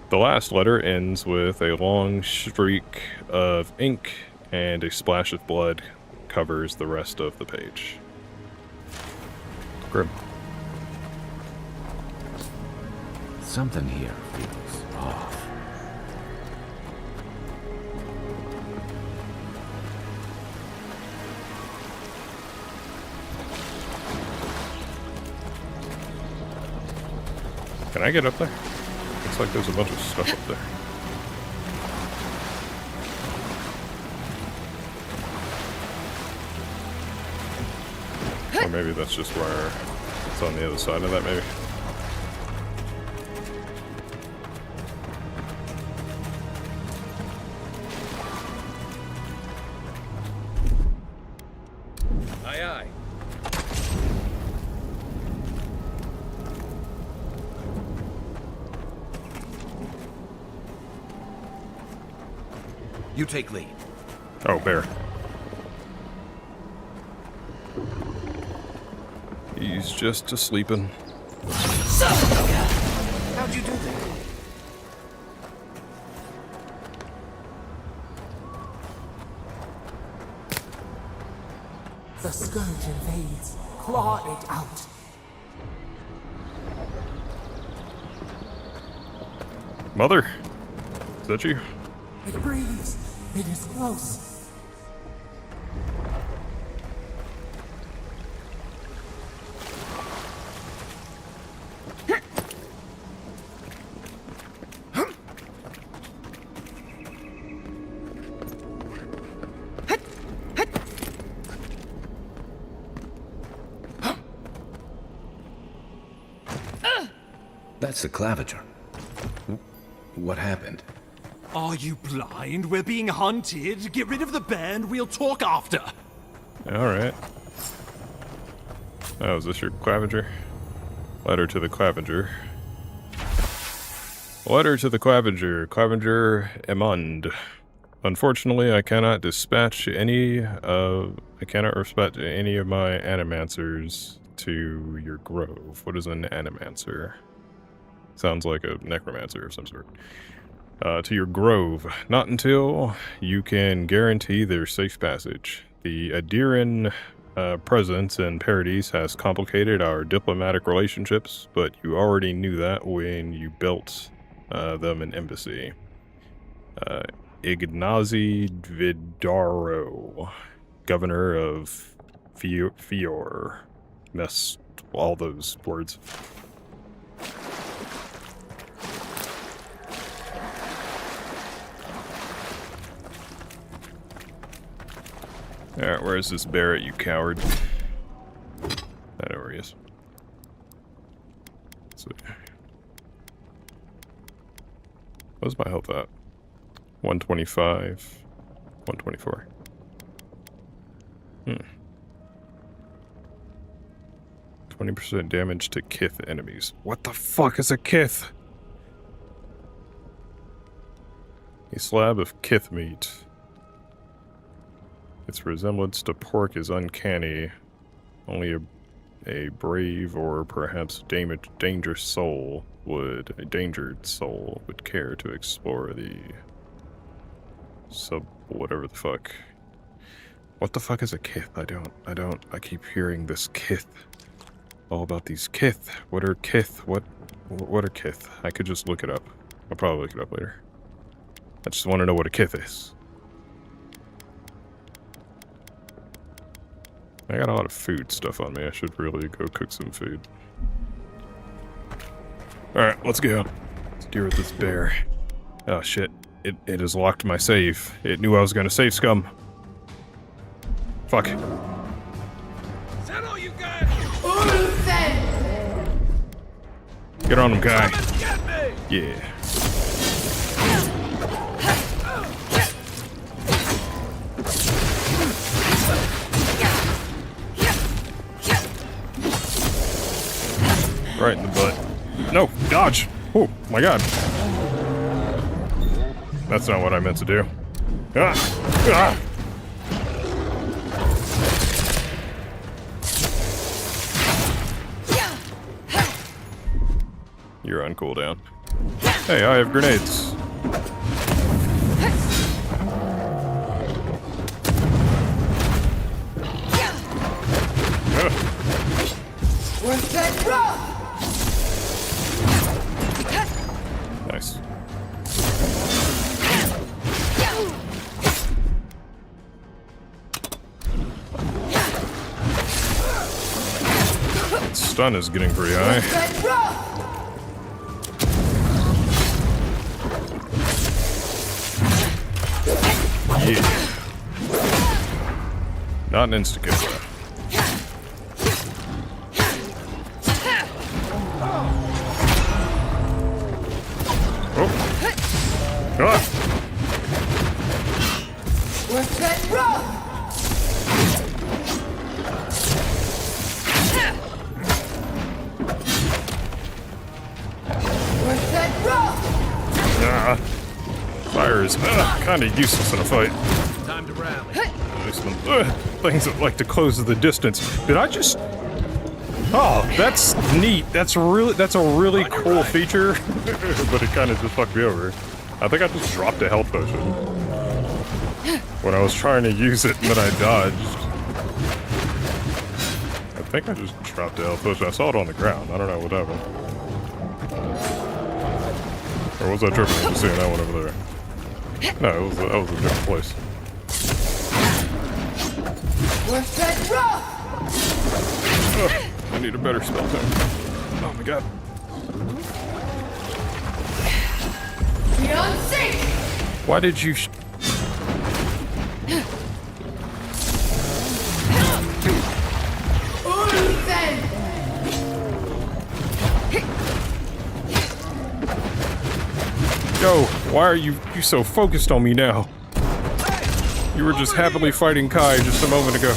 The last letter ends with a long streak of ink and a splash of blood covers the rest of the page. Grim. Something here feels off. Can I get up there? Looks like there's a bunch of stuff up there. Or maybe that's just where it's on the other side of that, maybe. Aye, aye. You take lead. Oh, bear. He's just a-sleeping. How'd you do that? The scourge invades. Claw it out. Mother? Is that you? It breathes. It is close. That's the claviger. What happened? Are you blind? We're being hunted. Get rid of the bear and we'll talk after. Alright. Oh, is this your claviger? Letter to the claviger. Letter to the claviger. Claviger Emond. Unfortunately, I cannot dispatch any of... I cannot dispatch any of my animancers to your grove. What is an animancer? Sounds like a necromancer of some sort. To your grove. Not until you can guarantee their safe passage. The Adiran presence in Paradise has complicated our diplomatic relationships, but you already knew that when you built them an embassy. Ignazi Vidaro, governor of Fior. Mess all those words. Alright, where's this Barrett, you coward? I know where he is. Let's see. What's my health at? 125. 124. 20% damage to Kith enemies. What the fuck is a Kith? A slab of Kith meat. Its resemblance to pork is uncanny. Only a brave or perhaps dangerous soul would... A endangered soul would care to explore the... whatever the fuck. What the fuck is a Kith? I keep hearing this Kith. All about these Kith. What are Kith? What are Kith? I could just look it up. I'll probably look it up later. I just want to know what a Kith is. I got a lot of food stuff on me. I should really go cook some food. Alright, let's go. Let's deal with this bear. Oh shit. It has locked my save. It knew I was gonna save scum. Fuck. Is that all you got? Get on him, guy. Get me! Yeah. Right in the butt. No, dodge! Oh my god. That's not what I meant to do. Ah! Ah! You're on cooldown. Hey, I have grenades. Nice. Stun is getting pretty high. Yeah. Not an insta-kill. Oh. Ah. Ah. Fire is kind of useless in a fight. Time to rally. There's some things that like to close the distance. Did I just... Oh, that's neat. That's a really cool feature, but it kind of just fucked me over. I think I just dropped a health potion when I was trying to use it, and then I dodged. I think I just dropped a health potion. I saw it on the ground. I don't know what happened. Or was I tripping? I was seeing that one over there. No, that was a different place. Ugh, I need a better spell time. Oh my god. Why did you Yo, why are you so focused on me now? You were just happily fighting Kai just a moment ago.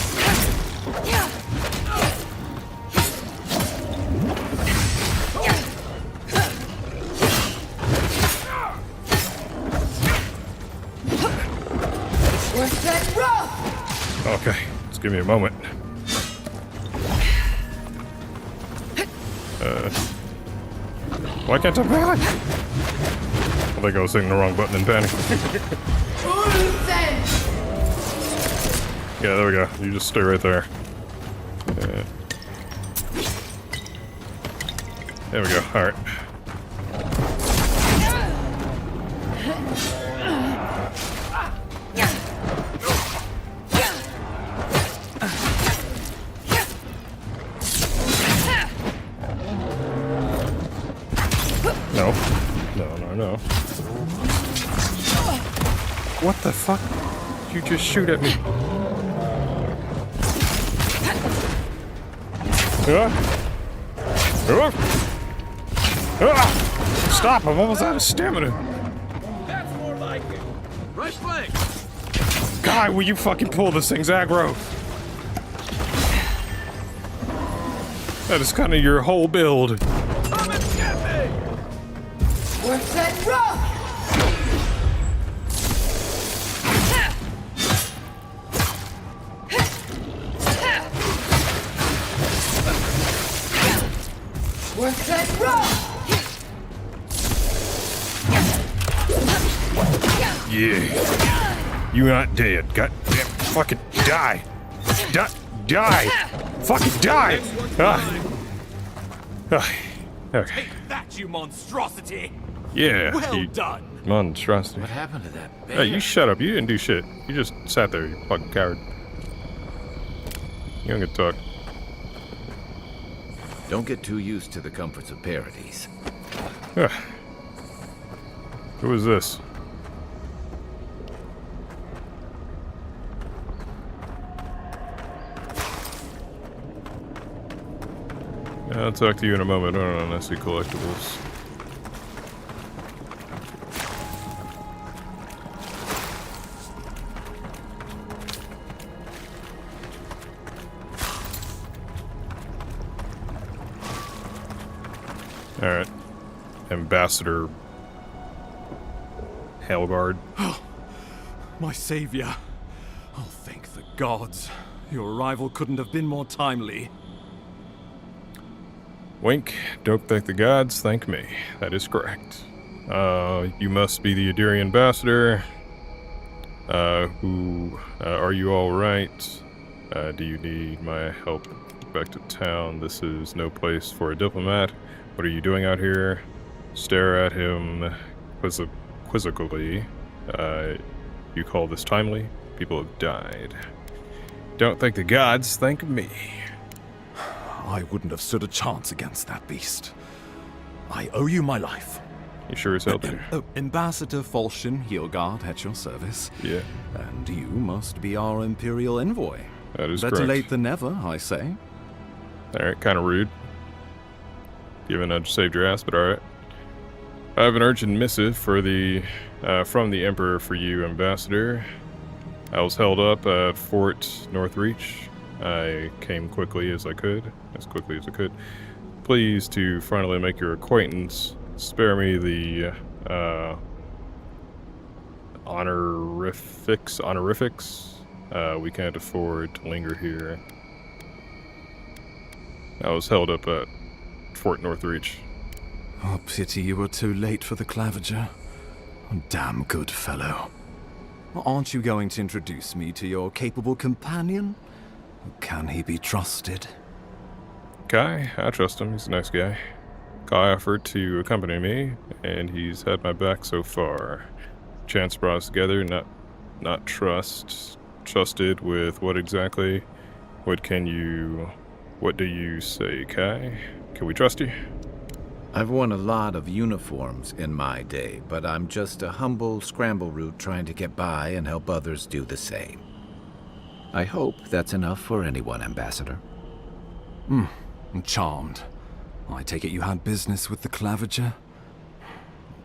Okay, just give me a moment. Why can't I panic? I think I was hitting the wrong button in panic. Yeah, there we go. You just stay right there. There we go. Alright. No. No. What the fuck? You just shoot at me. Stop, I'm almost out of stamina. That's more like it. Right flank. God, will you fucking pull this thing's aggro? That is kind of your whole build. Come and get me. Yeah. You not dead. God damn. Fucking die. Die. Fucking die. Okay. Take that, you monstrosity! Yeah. Well done! Monstrosity. What happened to that bear? Hey, you shut up. You didn't do shit. You just sat there, you fucking coward. You don't get to talk. Don't get too used to the comforts of paradise. Who is this? I'll talk to you in a moment. I don't know, I see collectibles. Alright. Ambassador Helgard. My savior. Oh, thank the gods. Your arrival couldn't have been more timely. Wink, don't thank the gods, thank me. That is correct. You must be the Adiri ambassador. Are you alright? Do you need my help back to town. This is no place for a diplomat. What are you doing out here? Stare at him quizzically. You call this timely? People have died. Don't thank the gods, thank me. I wouldn't have stood a chance against that beast. I owe you my life. You sure as hell do. Ambassador Falchion Heelguard at your service. Yeah. And you must be our Imperial envoy. That is Better correct. late than never, I say. Alright, kind of rude. Given I just saved your ass, but alright. I have an urgent missive for the from the Emperor for you, Ambassador. I was held up at Fort Northreach. I came as quickly as I could. Pleased to finally make your acquaintance. Spare me the honorifics. We can't afford to linger here. I was held up at Fort Northreach. Oh, pity you were too late for the claviger. Oh, damn good fellow. Aren't you going to introduce me to your capable companion? Can he be trusted? Kai, I trust him. He's a nice guy. Kai offered to accompany me, and he's had my back so far. Chance brought us together, not trusted with what exactly? What do you say, Kai? Can we trust you? I've worn a lot of uniforms in my day, but I'm just a humble scramble root trying to get by and help others do the same. I hope that's enough for anyone, Ambassador. I'm charmed. I take it you had business with the claviger?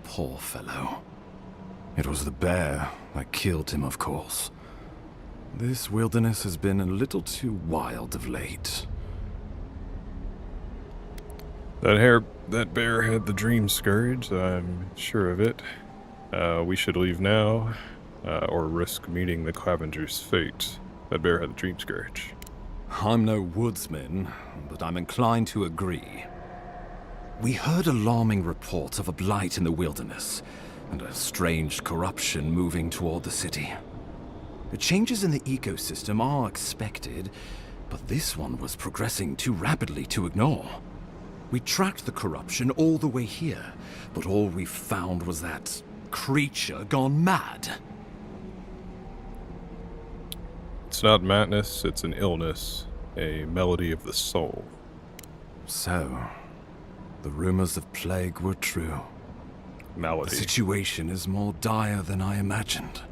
Poor fellow. It was the bear that killed him, of course. This wilderness has been a little too wild of late. That bear had the dream scourge, I'm sure of it. We should leave now, or risk meeting the Clavenger's fate. That bear had the dream scourge. I'm no woodsman, but I'm inclined to agree. We heard alarming reports of a blight in the wilderness, and a strange corruption moving toward the city. The changes in the ecosystem are expected, but this one was progressing too rapidly to ignore. We tracked the corruption all the way here, but all we found was that creature gone mad. It's not madness, it's an illness, a melody of the soul. So, the rumors of plague were true. Malady. The situation is more dire than I imagined.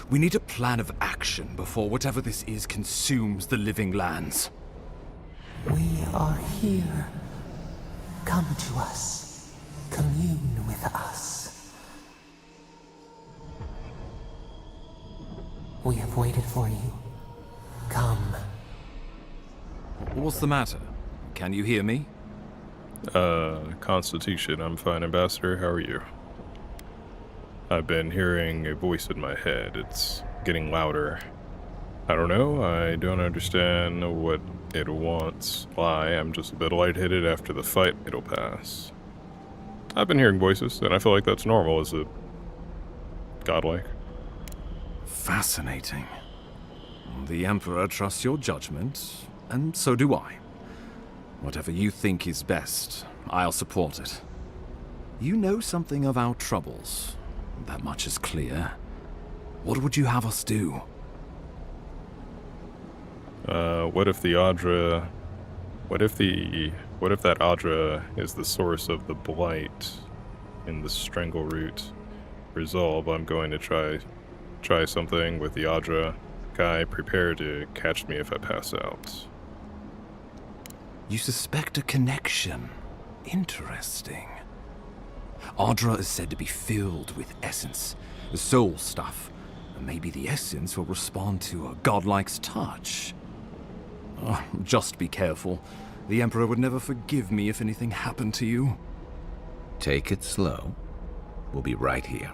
We need a plan of action before whatever this is consumes the living lands. We are here. Come to us. Commune with us. We have waited for you. Come. What's the matter? Can you hear me? Constitution, I'm fine, Ambassador. How are you? I've been hearing a voice in my head. It's getting louder. I don't know. I don't understand what it wants. Why? I'm just a bit lightheaded after the fight. It'll pass. I've been hearing voices, and I feel like that's normal. Is it godlike? Fascinating. The Emperor trusts your judgment, and so do I. Whatever you think is best, I'll support it. You know something of our troubles. That much is clear. What would you have us do? What if that Audra is the source of the blight in the strangle root? Resolve, I'm going to try something with the Audra. Guy, prepare to catch me if I pass out. You suspect a connection. Interesting. Audra is said to be filled with essence, the soul stuff. And maybe the essence will respond to a godlike's touch. Just be careful. The Emperor would never forgive me if anything happened to you. Take it slow. We'll be right here.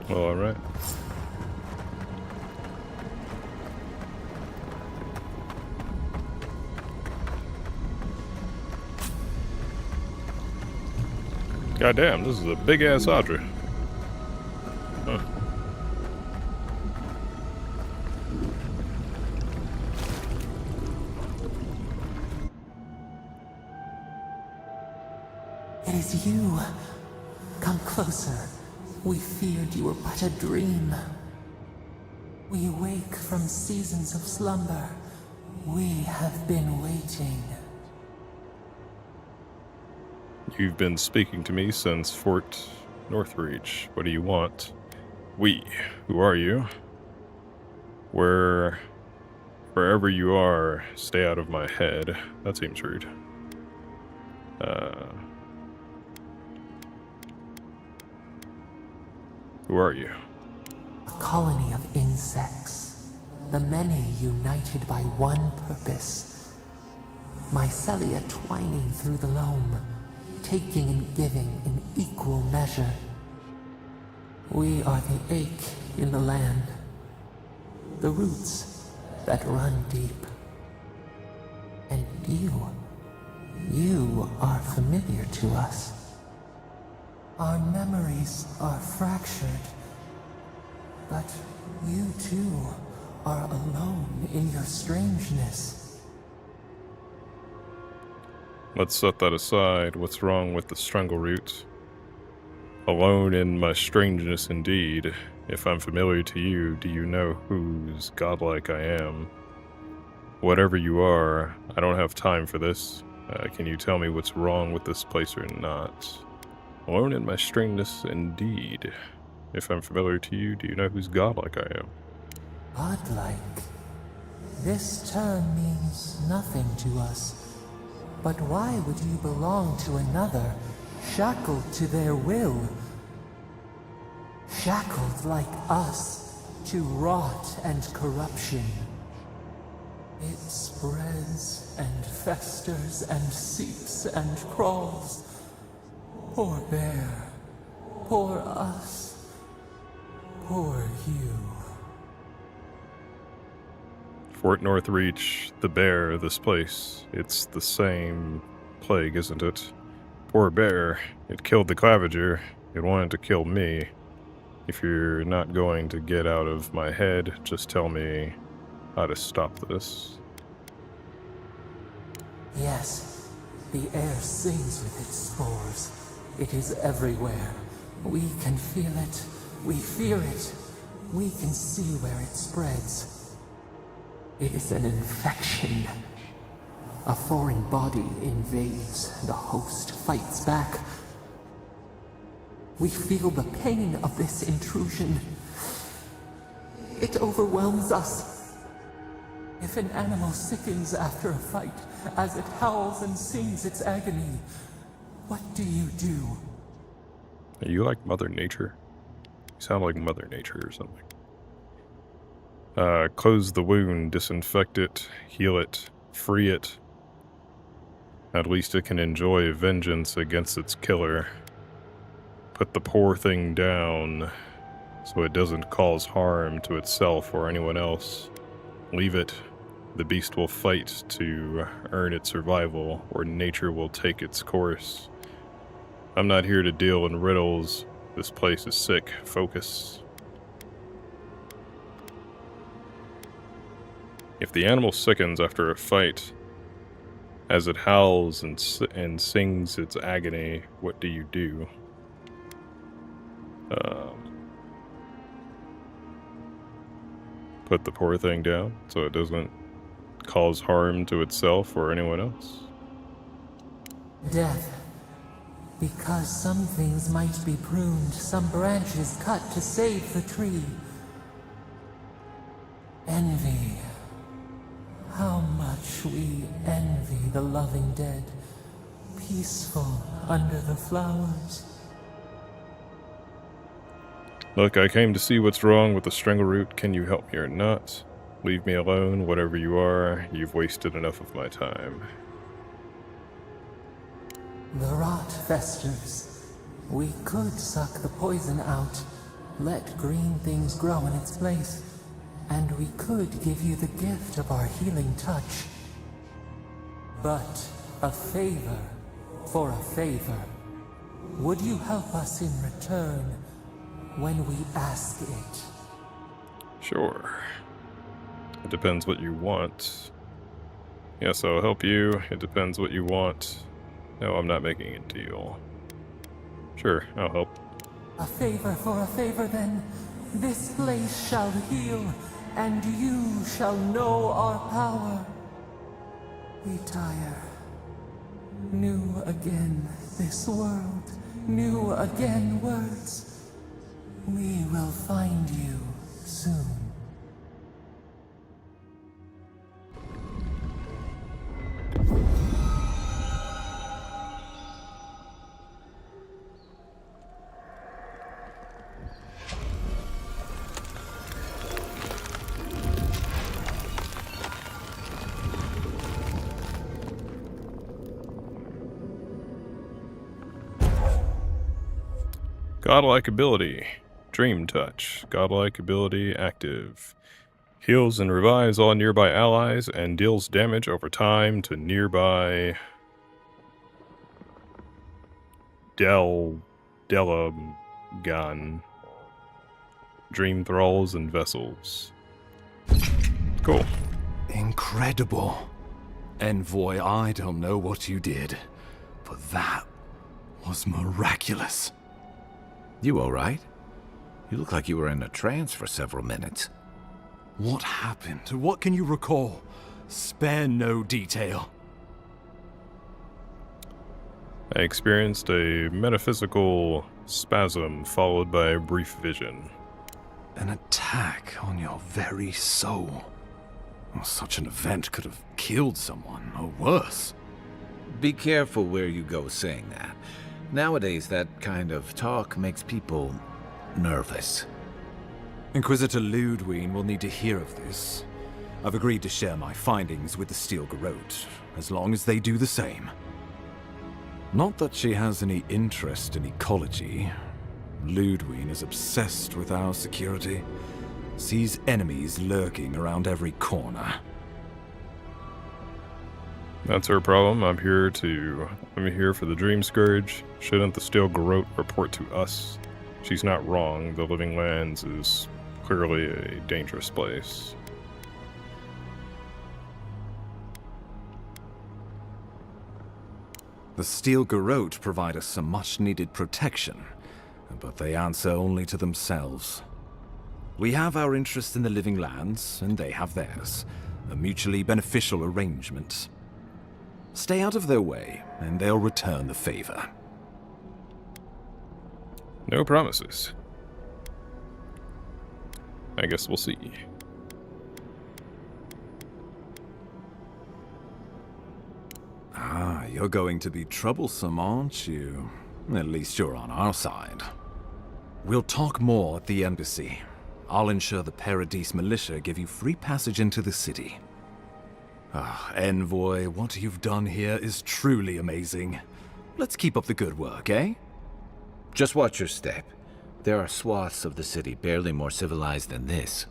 Well, alright. Goddamn, this is a big-ass Audra. Huh. It is you. Come closer. We feared you were but a dream. We wake from seasons of slumber. We have been waiting. You've been speaking to me since Fort Northreach. What do you want? We. Who are you? Wherever you are, stay out of my head. That seems rude. Who are you? A colony of insects. The many united by one purpose. Mycelia twining through the loam, taking and giving in equal measure. We are the ache in the land. The roots that run deep. And you are familiar to us. Our memories are fractured, but you too are alone in your strangeness. Let's set that aside. What's wrong with the Strangleroot? Alone in my strangeness indeed. If I'm familiar to you, do you know whose godlike I am? Whatever you are, I don't have time for this. Can you tell me what's wrong with this place or not? Alone in my strangeness indeed. If I'm familiar to you, do you know whose godlike I am? Godlike? This term means nothing to us. But why would you belong to another, shackled to their will? Shackled like us to rot and corruption. It spreads and festers and seeps and crawls. Poor bear, poor us, poor you. Fort Northreach, the bear, this place. It's the same plague, isn't it? Poor bear. It killed the Clavager. It wanted to kill me. If you're not going to get out of my head, just tell me how to stop this. Yes, the air sings with its spores. It is everywhere. We can feel it. We fear it. We can see where it spreads. It is an infection. A foreign body invades. The host fights back. We feel the pain of this intrusion. It overwhelms us. If an animal sickens after a fight, as it howls and sings its agony, what do you do? Are you like Mother Nature? You sound like Mother Nature or something. Close the wound, disinfect it, heal it, free it. At least it can enjoy vengeance against its killer. Put the poor thing down so it doesn't cause harm to itself or anyone else. Leave it. The beast will fight to earn its survival, or nature will take its course. I'm not here to deal in riddles. This place is sick. Focus. If the animal sickens after a fight, as it howls and sings its agony, what do you do? Put the poor thing down so it doesn't cause harm to itself or anyone else. Death. Because some things might be pruned, some branches cut to save the tree. Envy. How much we envy the loving dead, peaceful under the flowers. Look, I came to see what's wrong with the Strangleroot. Can you help me or not? Leave me alone, whatever you are. You've wasted enough of my time. The rot festers. We could suck the poison out, let green things grow in its place, and we could give you the gift of our healing touch. But a favor for a favor. Would you help us in return when we ask it? Sure. It depends what you want. Yes, I'll help you. It depends what you want. No, I'm not making a deal. Sure, I'll help. A favor for a favor, then. This place shall heal, and you shall know our power. Retire. New again this world, new again words. We will find you soon. Godlike ability. Dream Touch. Godlike ability active. Heals and revives all nearby allies and deals damage over time to nearby Delagan. Dream thralls and vessels. Cool. Incredible. Envoy, I don't know what you did, but that was miraculous. You all right? You look like you were in a trance for several minutes. What happened? What can you recall? Spare no detail. I experienced a metaphysical spasm followed by a brief vision. An attack on your very soul. Well, such an event could have killed someone, or worse. Be careful where you go saying that. Nowadays, that kind of talk makes people nervous. Inquisitor Ludwig will need to hear of this. I've agreed to share my findings with the Steel Garrote, as long as they do the same. Not that she has any interest in ecology. Ludwig is obsessed with our security. Sees enemies lurking around every corner. That's her problem. I'm here for the Dream Scourge. Shouldn't the Steel Garrote report to us? She's not wrong. The Living Lands is clearly a dangerous place. The Steel Garrote provide us some much-needed protection, but they answer only to themselves. We have our interest in the Living Lands, and they have theirs. A mutually beneficial arrangement. Stay out of their way, and they'll return the favor. No promises. I guess we'll see. Ah, you're going to be troublesome, aren't you? At least you're on our side. We'll talk more at the embassy. I'll ensure the Paradise militia give you free passage into the city. Ah, Envoy, what you've done here is truly amazing. Let's keep up the good work, eh? Just watch your step. There are swaths of the city barely more civilized than this.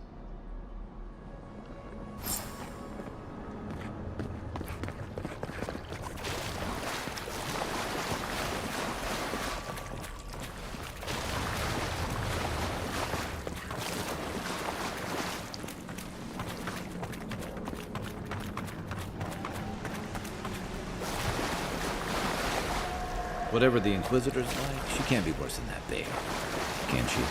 Whatever the Inquisitor's like, she can't be worse than that bear. Can she?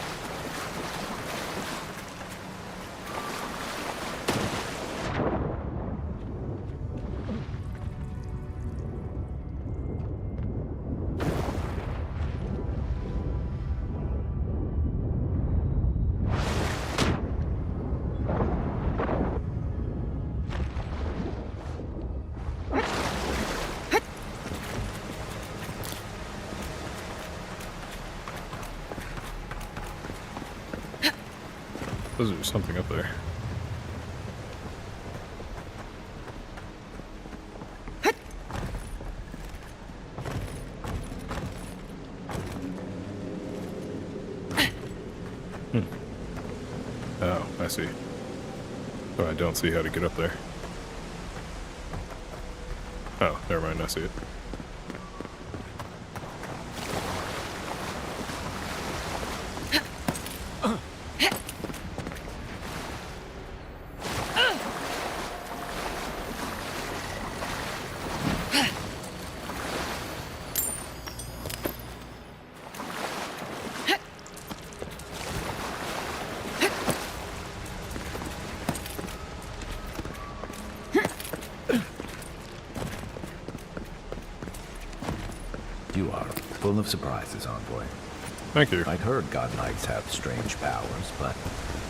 There's something up there. Oh, I see. Oh, I don't see how to get up there. Oh, never mind, I see it. You are full of surprises, envoy. Thank you. I'd heard godlikes have strange powers, but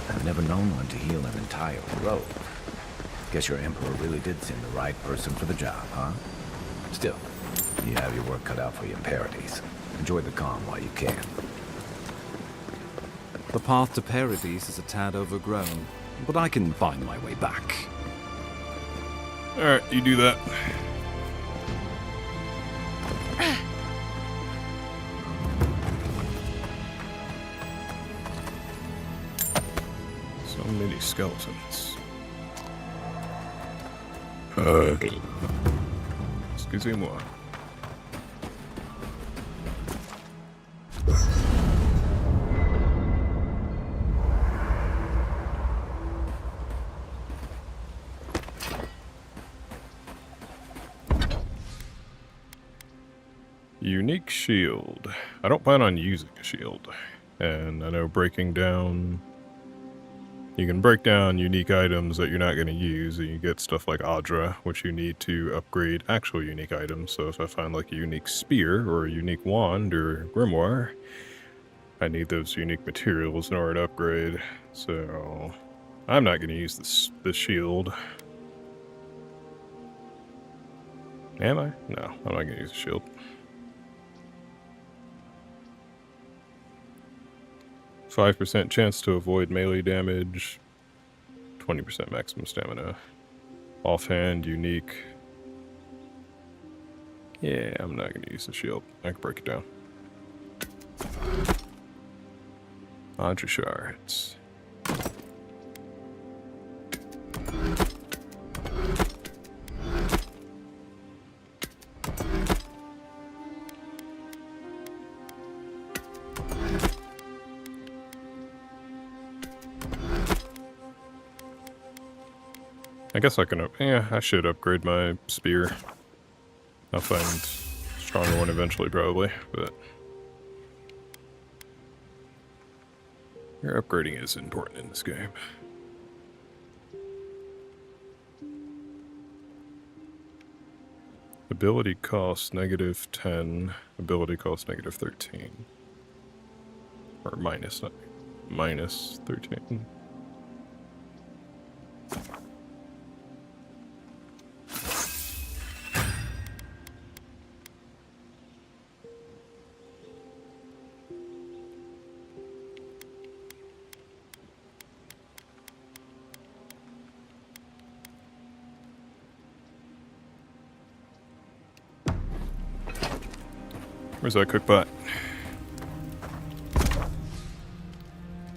I've never known one to heal an entire grove. Guess your emperor really did send the right person for the job, huh? Still, you have your work cut out for you in Paradise. Enjoy the calm while you can. The path to Paradise is a tad overgrown, but I can find my way back. Alright, you do that. So many skeletons. Excusez-moi. Unique shield. I don't plan on using a shield. And I know breaking down... You can break down unique items that you're not going to use, and you get stuff like Adra, which you need to upgrade actual unique items. So if I find like a unique spear, or a unique wand, or grimoire, I need those unique materials in order to upgrade. So I'm not going to use this shield. Am I? No, I'm not going to use a shield. %, chance to avoid melee damage, 20% maximum stamina. Offhand, unique. Yeah, I'm not going to use the shield. I can break it down. Adra shards. I guess I can, I should upgrade my spear. I'll find a stronger one eventually, probably, but... Your upgrading is important in this game. Ability cost -10, ability cost -13. Or minus 13. Where's that cookbot?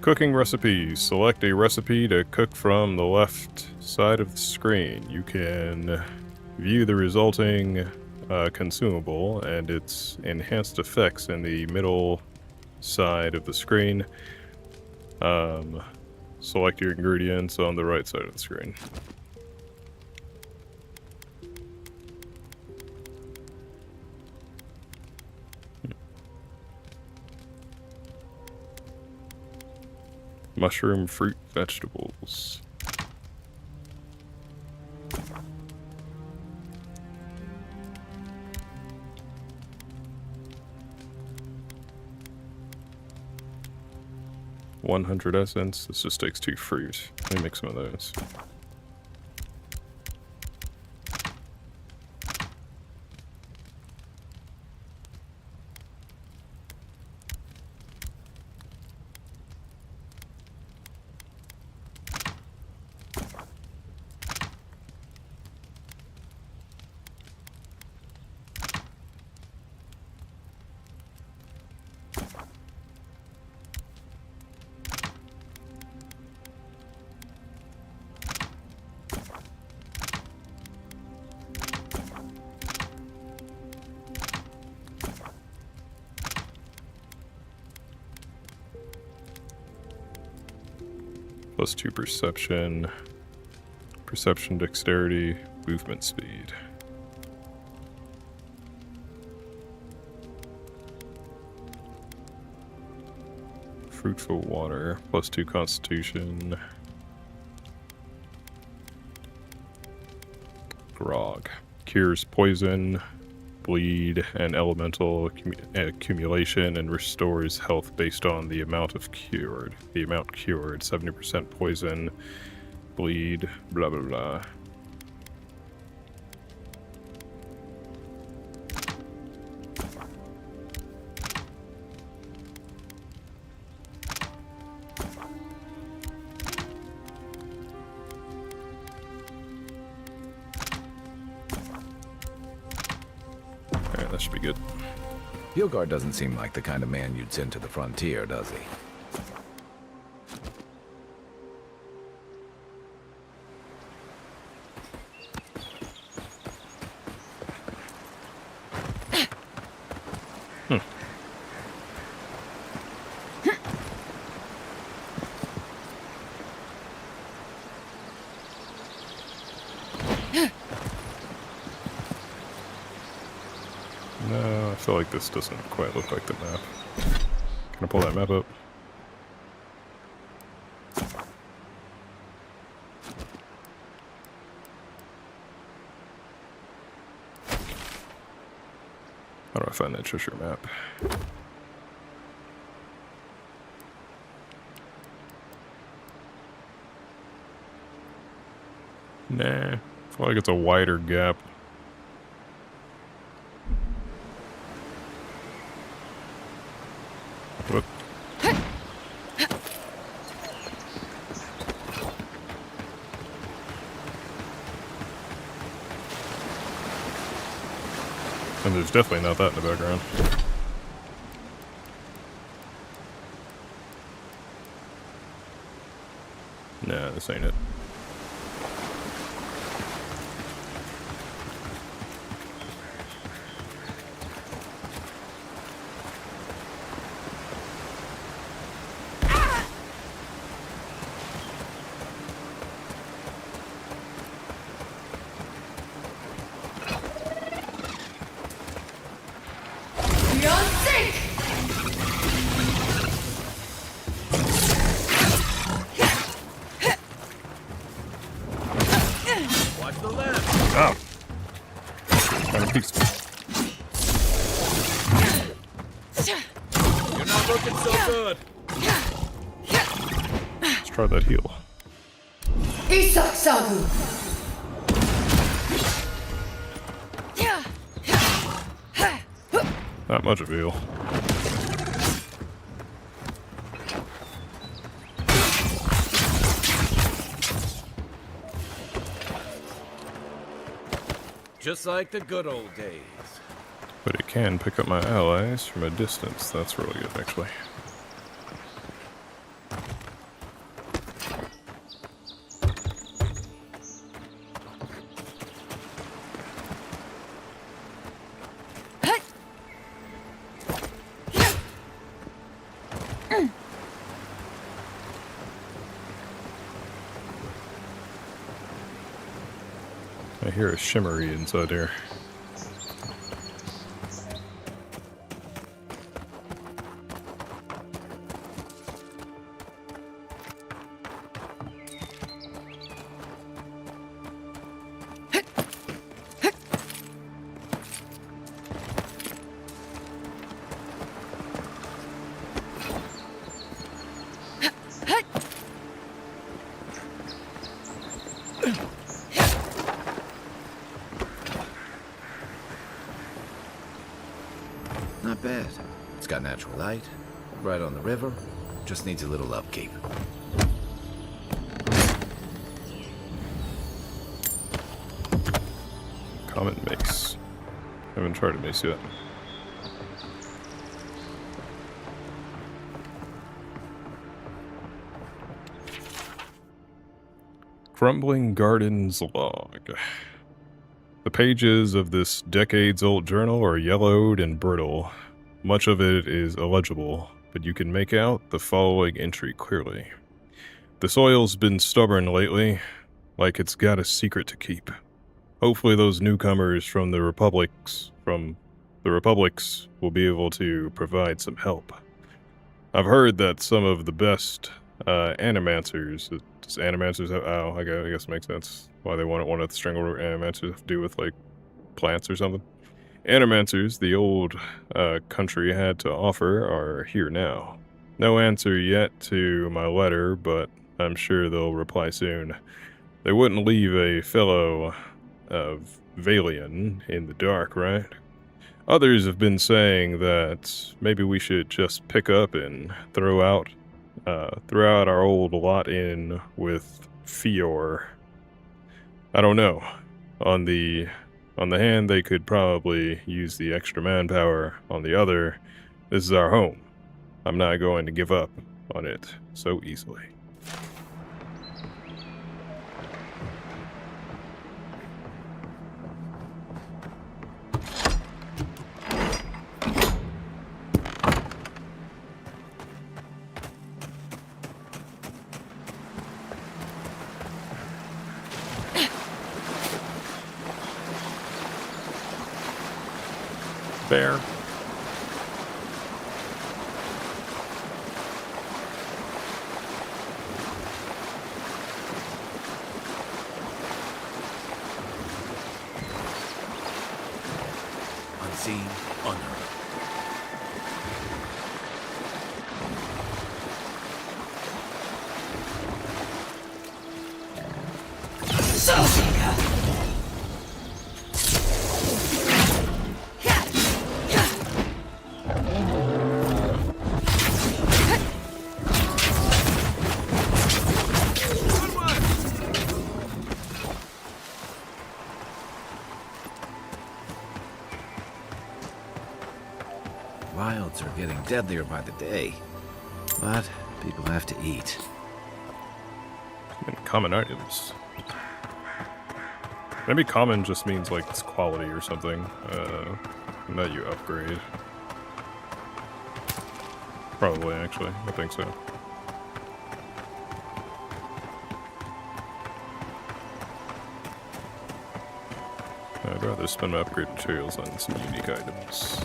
Cooking recipes. Select a recipe to cook from the left side of the screen. You can view the resulting consumable and its enhanced effects in the middle side of the screen. Select your ingredients on the right side of the screen. Mushroom, fruit, vegetables. $100 essence. This just takes 2 fruit. Let me make some of those. +2 perception, perception, dexterity, movement speed. Fruitful water, +2 constitution. Grog, cures poison, bleed and elemental accumulation, and restores health based on the amount cured. 70% poison, bleed, blah blah blah. Alright, that should be good. Hilgard doesn't seem like the kind of man you'd send to the frontier, does he? No, I feel like this doesn't quite look like the map. Can I pull that map up? How do I find that treasure map? Nah, I feel like it's a wider gap. Whoop. And there's definitely not that in the background. Nah, this ain't it. Beyond sync! Watch the left. Oh! Kind of piece. You're not looking so good. Let's try that heal. Isak Sagu! Not much of a heal. Just like the good old days. But it can pick up my allies from a distance. That's really good, actually. I hear a shimmery inside here. Not bad. It's got natural light, right on the river. Just needs a little upkeep. Common mace. Haven't tried a mace yet. Crumbling Gardens log. The pages of this decades-old journal are yellowed and brittle. Much of it is illegible, but you can make out the following entry clearly. The soil's been stubborn lately, like it's got a secret to keep. Hopefully those newcomers from the republics will be able to provide some help. I've heard that some of the best animancers, does animancers have, oh, I guess it makes sense why they want one of the strangled animancers have to do with like plants or something. Animancers the old country had to offer are here now. No answer yet to my letter, but I'm sure they'll reply soon. They wouldn't leave a fellow Valian in the dark, right? Others have been saying that maybe we should just pick up and throw out our old lot in with Fior. I don't know. On the hand, they could probably use the extra manpower. On the other, this is our home. I'm not going to give up on it so easily. Bear. Unseen, unheard. Wilds are getting deadlier by the day, but people have to eat. And common items. Maybe common just means like it's quality or something that you upgrade. Probably, actually. I think so. I'd rather spend my upgrade materials on some unique items.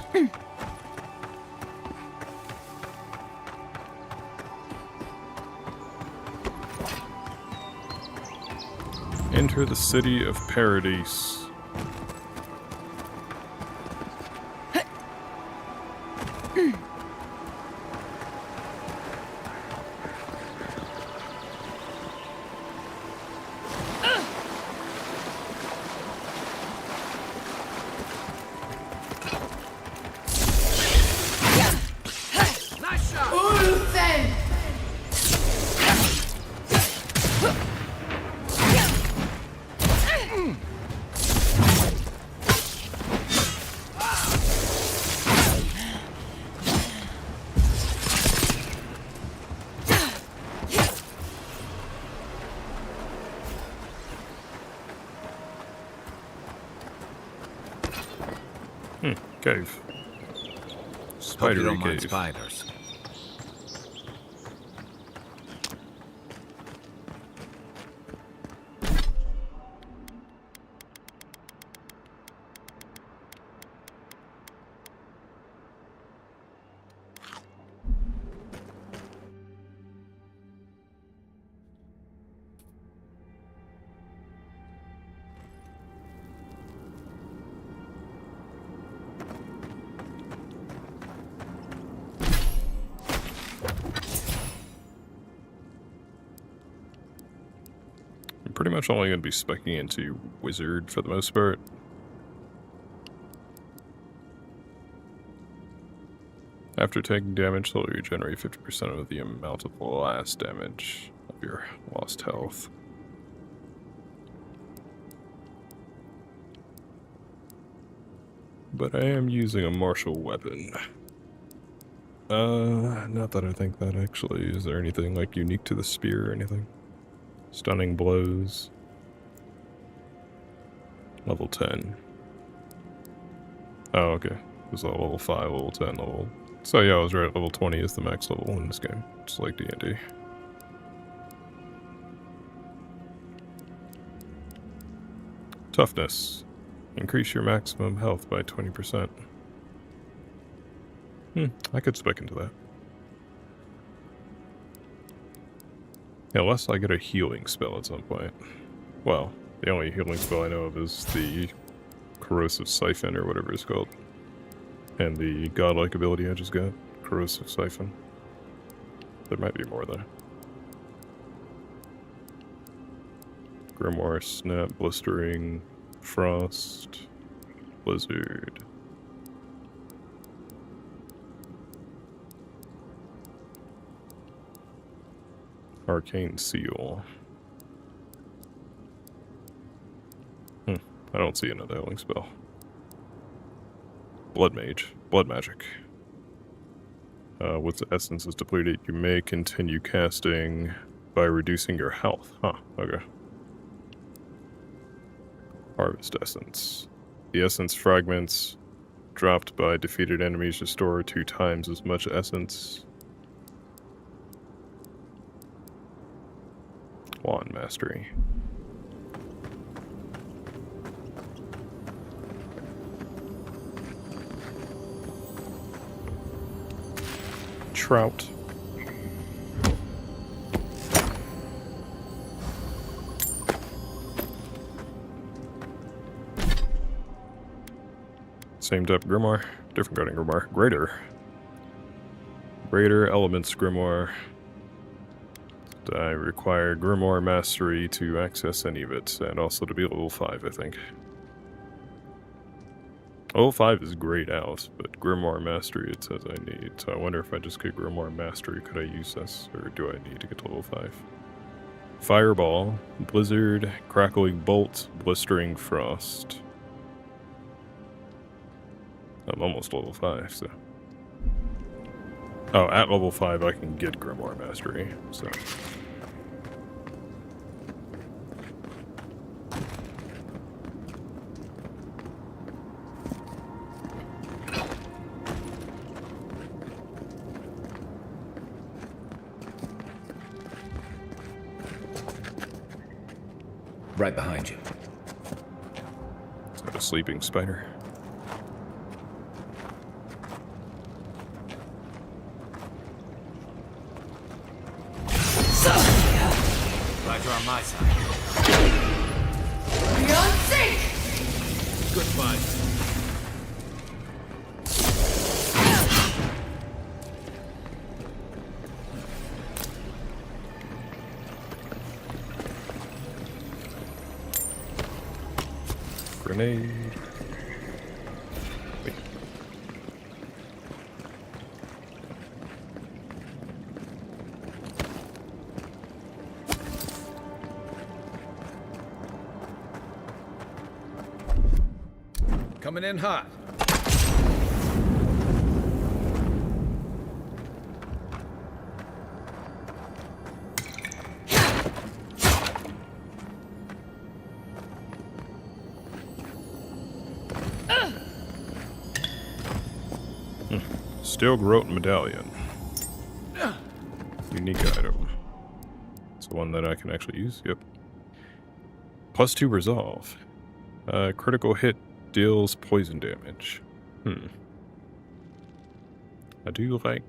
Enter the city of Paradise. Cave. Hope you don't Spidery mind cave. spiders. I'm pretty much only going to be speccing into Wizard for the most part. After taking damage, they'll regenerate 50% of the amount of last damage of your lost health. But I am using a martial weapon. Not that I think that actually. Is there anything like unique to the spear or anything? Stunning blows. Level 10. Oh, okay. It was a level 5, level 10, level... So yeah, I was right. Level 20 is the max level in this game. Just like D&D. Toughness. Increase your maximum health by 20%. I could spec into that. Unless I get a healing spell at some point. Well, the only healing spell I know of is the Corrosive Siphon or whatever it's called. And the godlike ability I just got, Corrosive Siphon. There might be more though. Grimoire, Snap, Blistering, Frost, Blizzard. Arcane Seal. I don't see another healing spell. Blood Mage. Blood Magic. Once the essence is depleted, you may continue casting by reducing your health. Huh, okay. Harvest Essence. The essence fragments dropped by defeated enemies restore 2 times as much essence. Wand Mastery. Trout. Same type of Grimoire, different guarding Grimoire. Greater Elements Grimoire. I require Grimoire Mastery to access any of it, and also to be level 5, I think. Level 5 is grayed out, but Grimoire Mastery it says I need. So I wonder if I just get Grimoire Mastery, could I use this? Or do I need to get to level 5? Fireball, Blizzard, Crackling Bolt, Blistering Frost. I'm almost level 5, so... Oh, at level 5 I can get Grimoire Mastery, so... Right behind you. Is that a sleeping spider? Glad you're on my side. Beyond sync! Good fight. Grenade. Wait. Coming in hot. Steel Groat Medallion. Unique item. It's the one that I can actually use. Yep. +2 resolve. Critical hit deals poison damage. I do like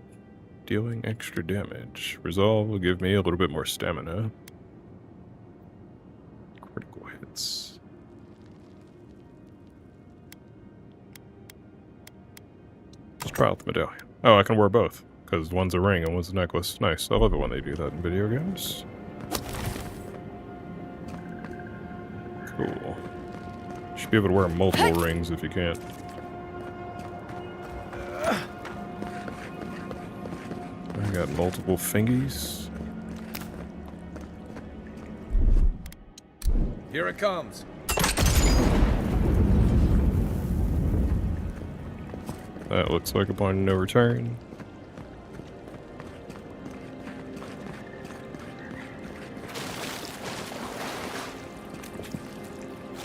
dealing extra damage. Resolve will give me a little bit more stamina. Critical hits. Let's try out the medallion. Oh, I can wear both, because one's a ring and one's a necklace. Nice. I love it when they do that in video games. Cool. Should be able to wear multiple rings if you can't. I got multiple fingies. Here it comes. That looks like a point of no return.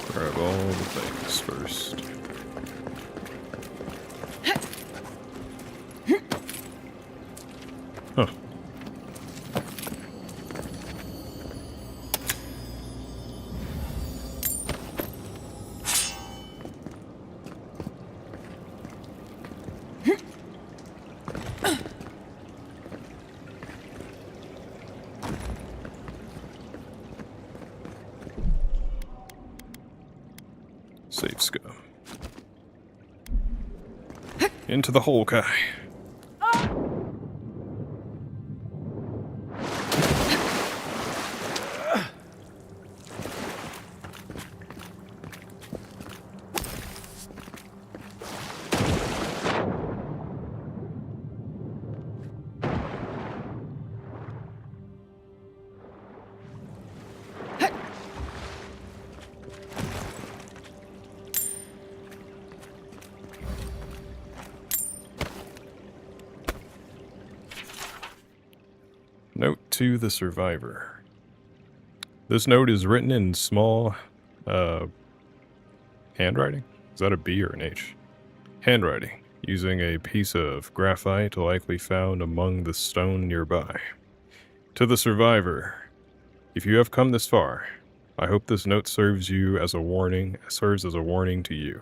Grab all the things first. Huh. Safe scope. Into the hole, Kai. Note to the survivor. This note is written in small handwriting? Is that a B or an H? Handwriting, using a piece of graphite likely found among the stone nearby. To the survivor, if you have come this far, I hope this note serves as a warning to you.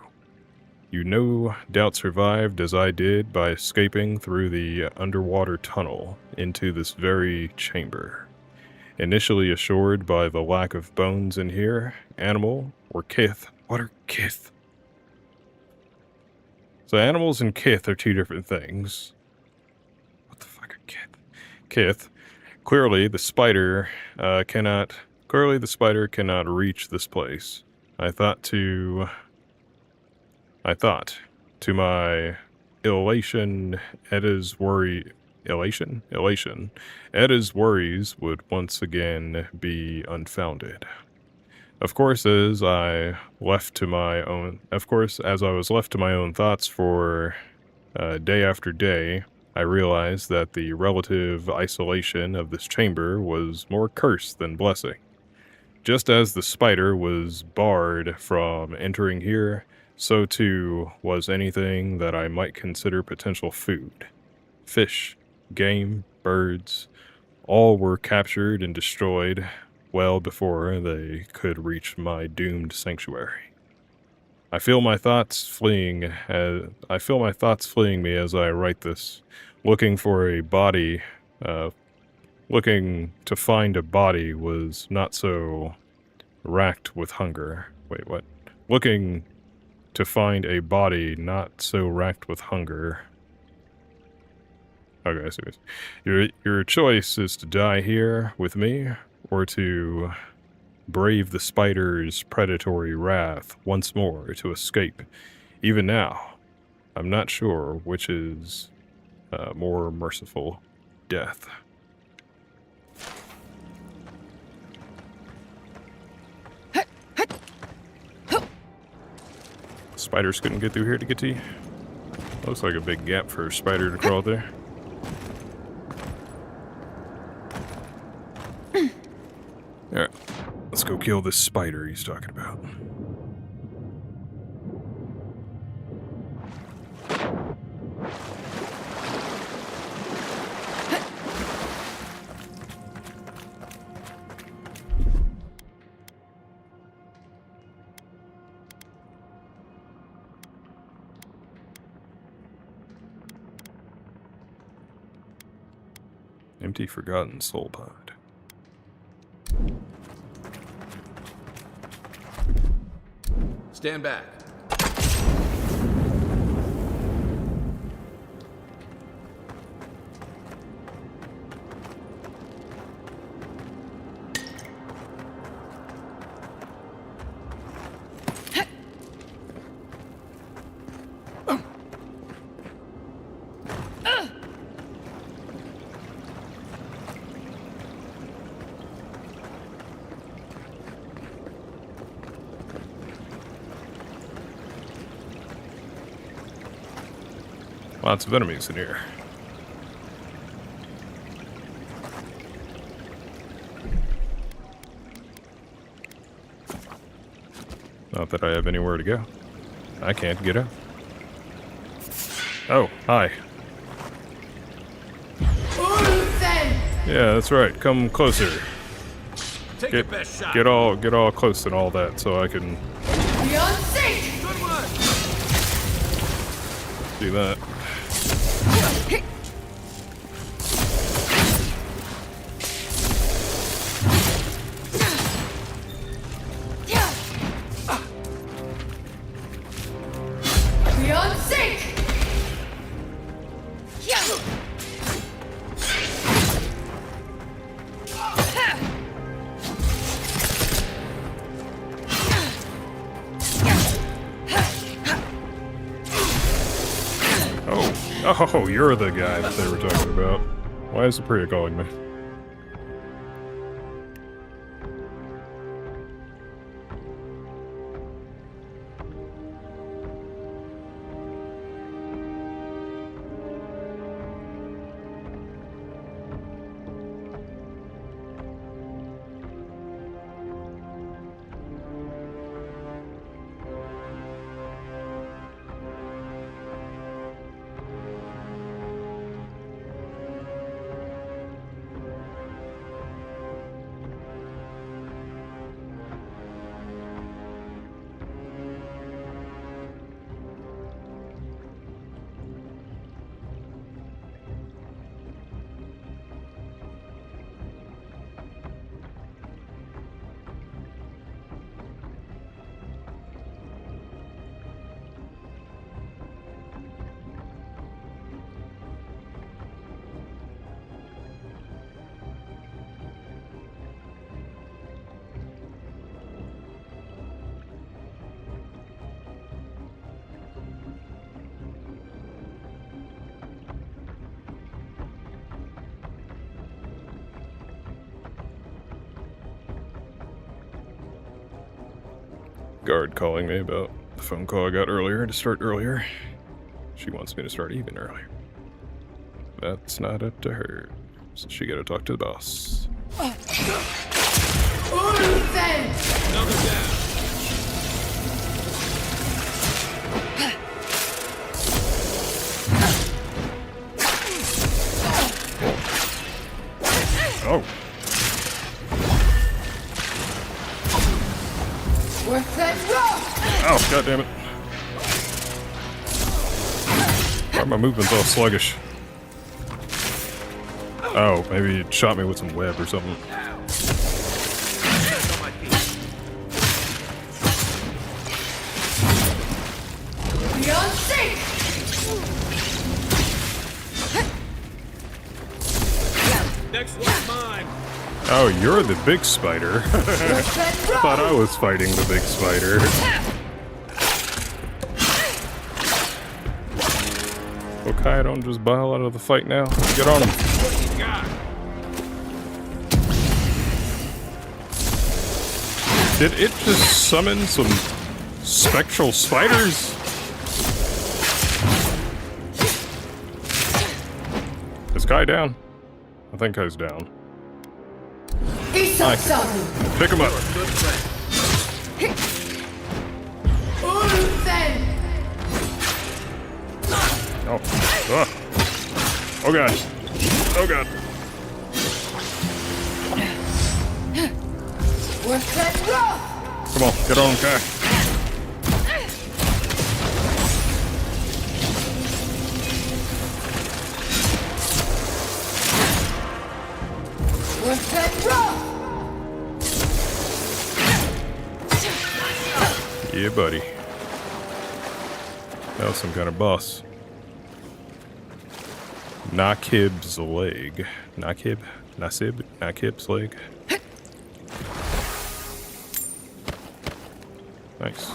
You no doubt survived as I did by escaping through the underwater tunnel into this very chamber. Initially assured by the lack of bones in here, animal, or kith. What are kith? So animals and kith are two different things. What the fuck are kith? Kith. Clearly the spider cannot reach this place. I thought to my elation, Edda's worries would once again be unfounded. Of course, as I was left to my own thoughts for day after day, I realized that the relative isolation of this chamber was more curse than blessing. Just as the spider was barred from entering here, so too was anything that I might consider potential food. Fish, game, birds, all were captured and destroyed well before they could reach my doomed sanctuary. I feel my thoughts fleeing me as I write this, looking to find a body was not so racked with hunger. Wait, what? Looking to find a body not so racked with hunger. Okay, I see this. Your choice is to die here with me, or to brave the spider's predatory wrath once more to escape. Even now, I'm not sure which is more merciful death. Spiders couldn't get through here to get to you. Looks like a big gap for a spider to crawl there. Alright, let's go kill this spider he's talking about. Empty, forgotten soul pod. Stand back. Lots of enemies in here. Not that I have anywhere to go. I can't get out. Oh, hi. Yeah, that's right. Come closer. Take your best shot. Get all close and all that, so I can Good one. do that. Oh, you're the guy that they were talking about. Why is the Priya calling me? Guard calling me about the phone call I got earlier to start earlier. She wants me to start even earlier. That's not up to her. So she gotta talk to the boss. Another down. Oh. Oh, god damn it. Why are my movements all sluggish? Oh, maybe it shot me with some web or something. Beyond sync! Next one's mine. Oh, you're the big spider. Thought I was fighting the big spider. Okay, don't just bail out of the fight now. Get on him. What you got? Did it just summon some spectral spiders? Is Kai down? I think Kai's down. Pick him up. Oh. Ugh. Oh god. Oh god. Come on, get on, Kai. Yeah, buddy. That was some kind of boss. Nakib's leg. Nakib's leg. Nice.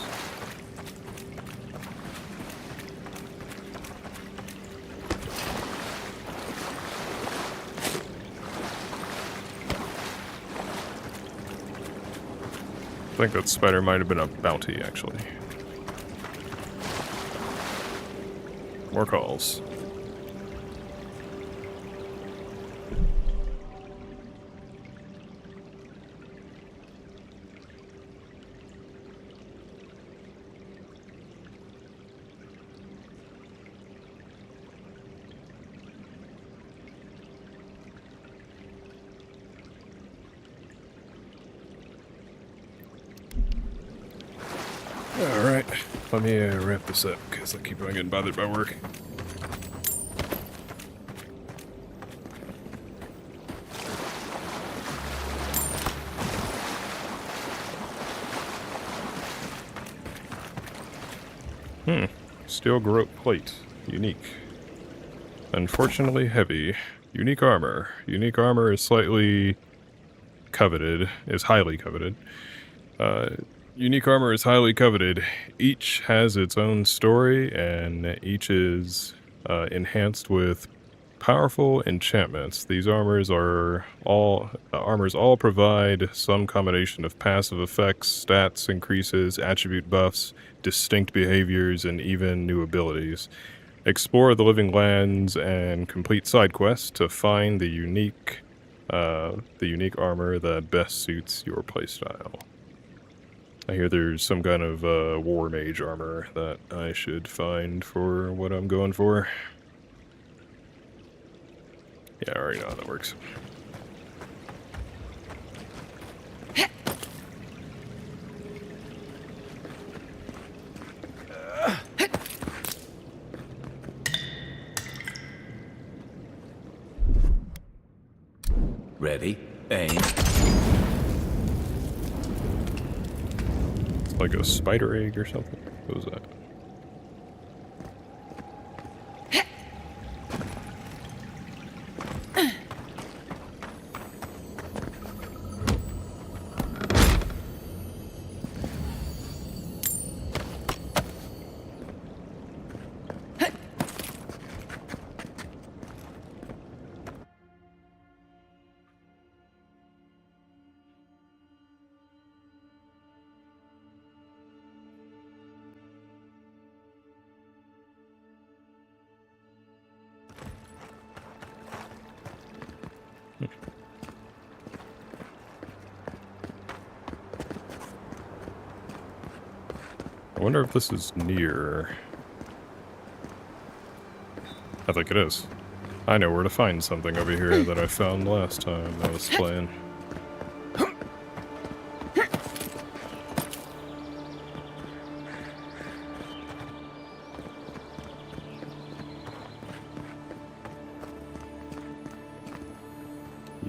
I think that spider might have been a bounty, actually. More calls. Alright, let me wrap this up, because I keep on getting bothered by work. Steel grope plate. Unique. Unfortunately heavy. Unique armor. Unique armor is slightly coveted, is highly coveted. Unique armor is highly coveted. Each has its own story, and each is enhanced with powerful enchantments. These armors all provide some combination of passive effects, stats increases, attribute buffs, distinct behaviors, and even new abilities. Explore the living lands and complete side quests to find the unique armor that best suits your playstyle. I hear there's some kind of war mage armor that I should find for what I'm going for. Yeah, I already know how that works. Ready, aim. It's like a spider egg or something. What was that? I wonder if this is near. I think it is. I know where to find something over here that I found last time I was playing.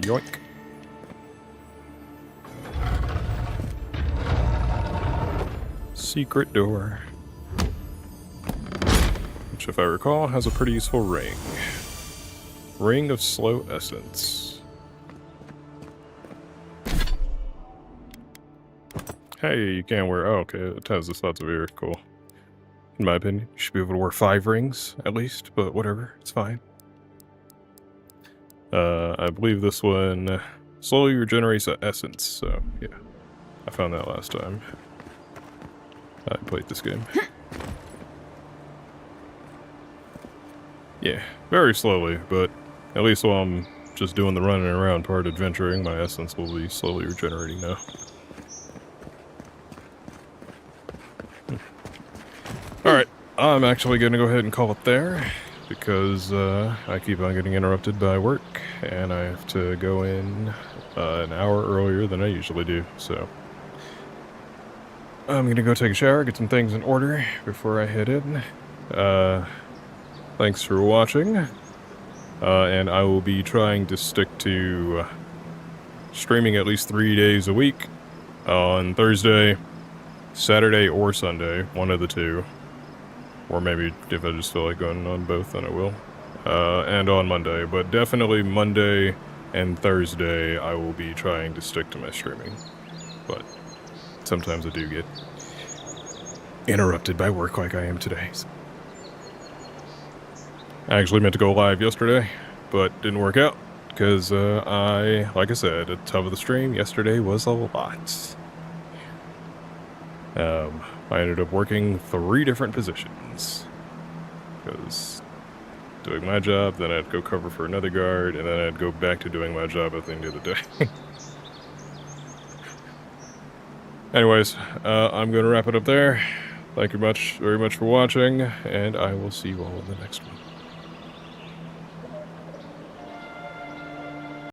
Yoink. Secret door. Which, if I recall, has a pretty useful ring. Ring of Slow Essence. Hey, you can't wear... Oh, okay, it has this lots of ear. Cool. In my opinion, you should be able to wear 5 rings, at least, but whatever, it's fine. I believe this one slowly regenerates an essence, so yeah. I found that last time I played this game. Yeah, very slowly, but at least while I'm just doing the running around part adventuring, my essence will be slowly regenerating now. Alright, I'm actually going to go ahead and call it there, because I keep on getting interrupted by work, and I have to go in an hour earlier than I usually do, so I'm going to go take a shower, get some things in order before I head in. Thanks for watching, and I will be trying to stick to streaming at least 3 days a week on Thursday, Saturday, or Sunday, one of the two. Or maybe if I just feel like going on both, then I will. And on Monday, but definitely Monday and Thursday I will be trying to stick to my streaming. But sometimes I do get interrupted by work like I am today. So. I actually meant to go live yesterday, but didn't work out, because like I said, at the top of the stream, yesterday was a lot. I ended up working 3 different positions, because doing my job, then I'd go cover for another guard, and then I'd go back to doing my job at the end of the day. Anyways, I'm going to wrap it up there. Thank you very much for watching, and I will see you all in the next one.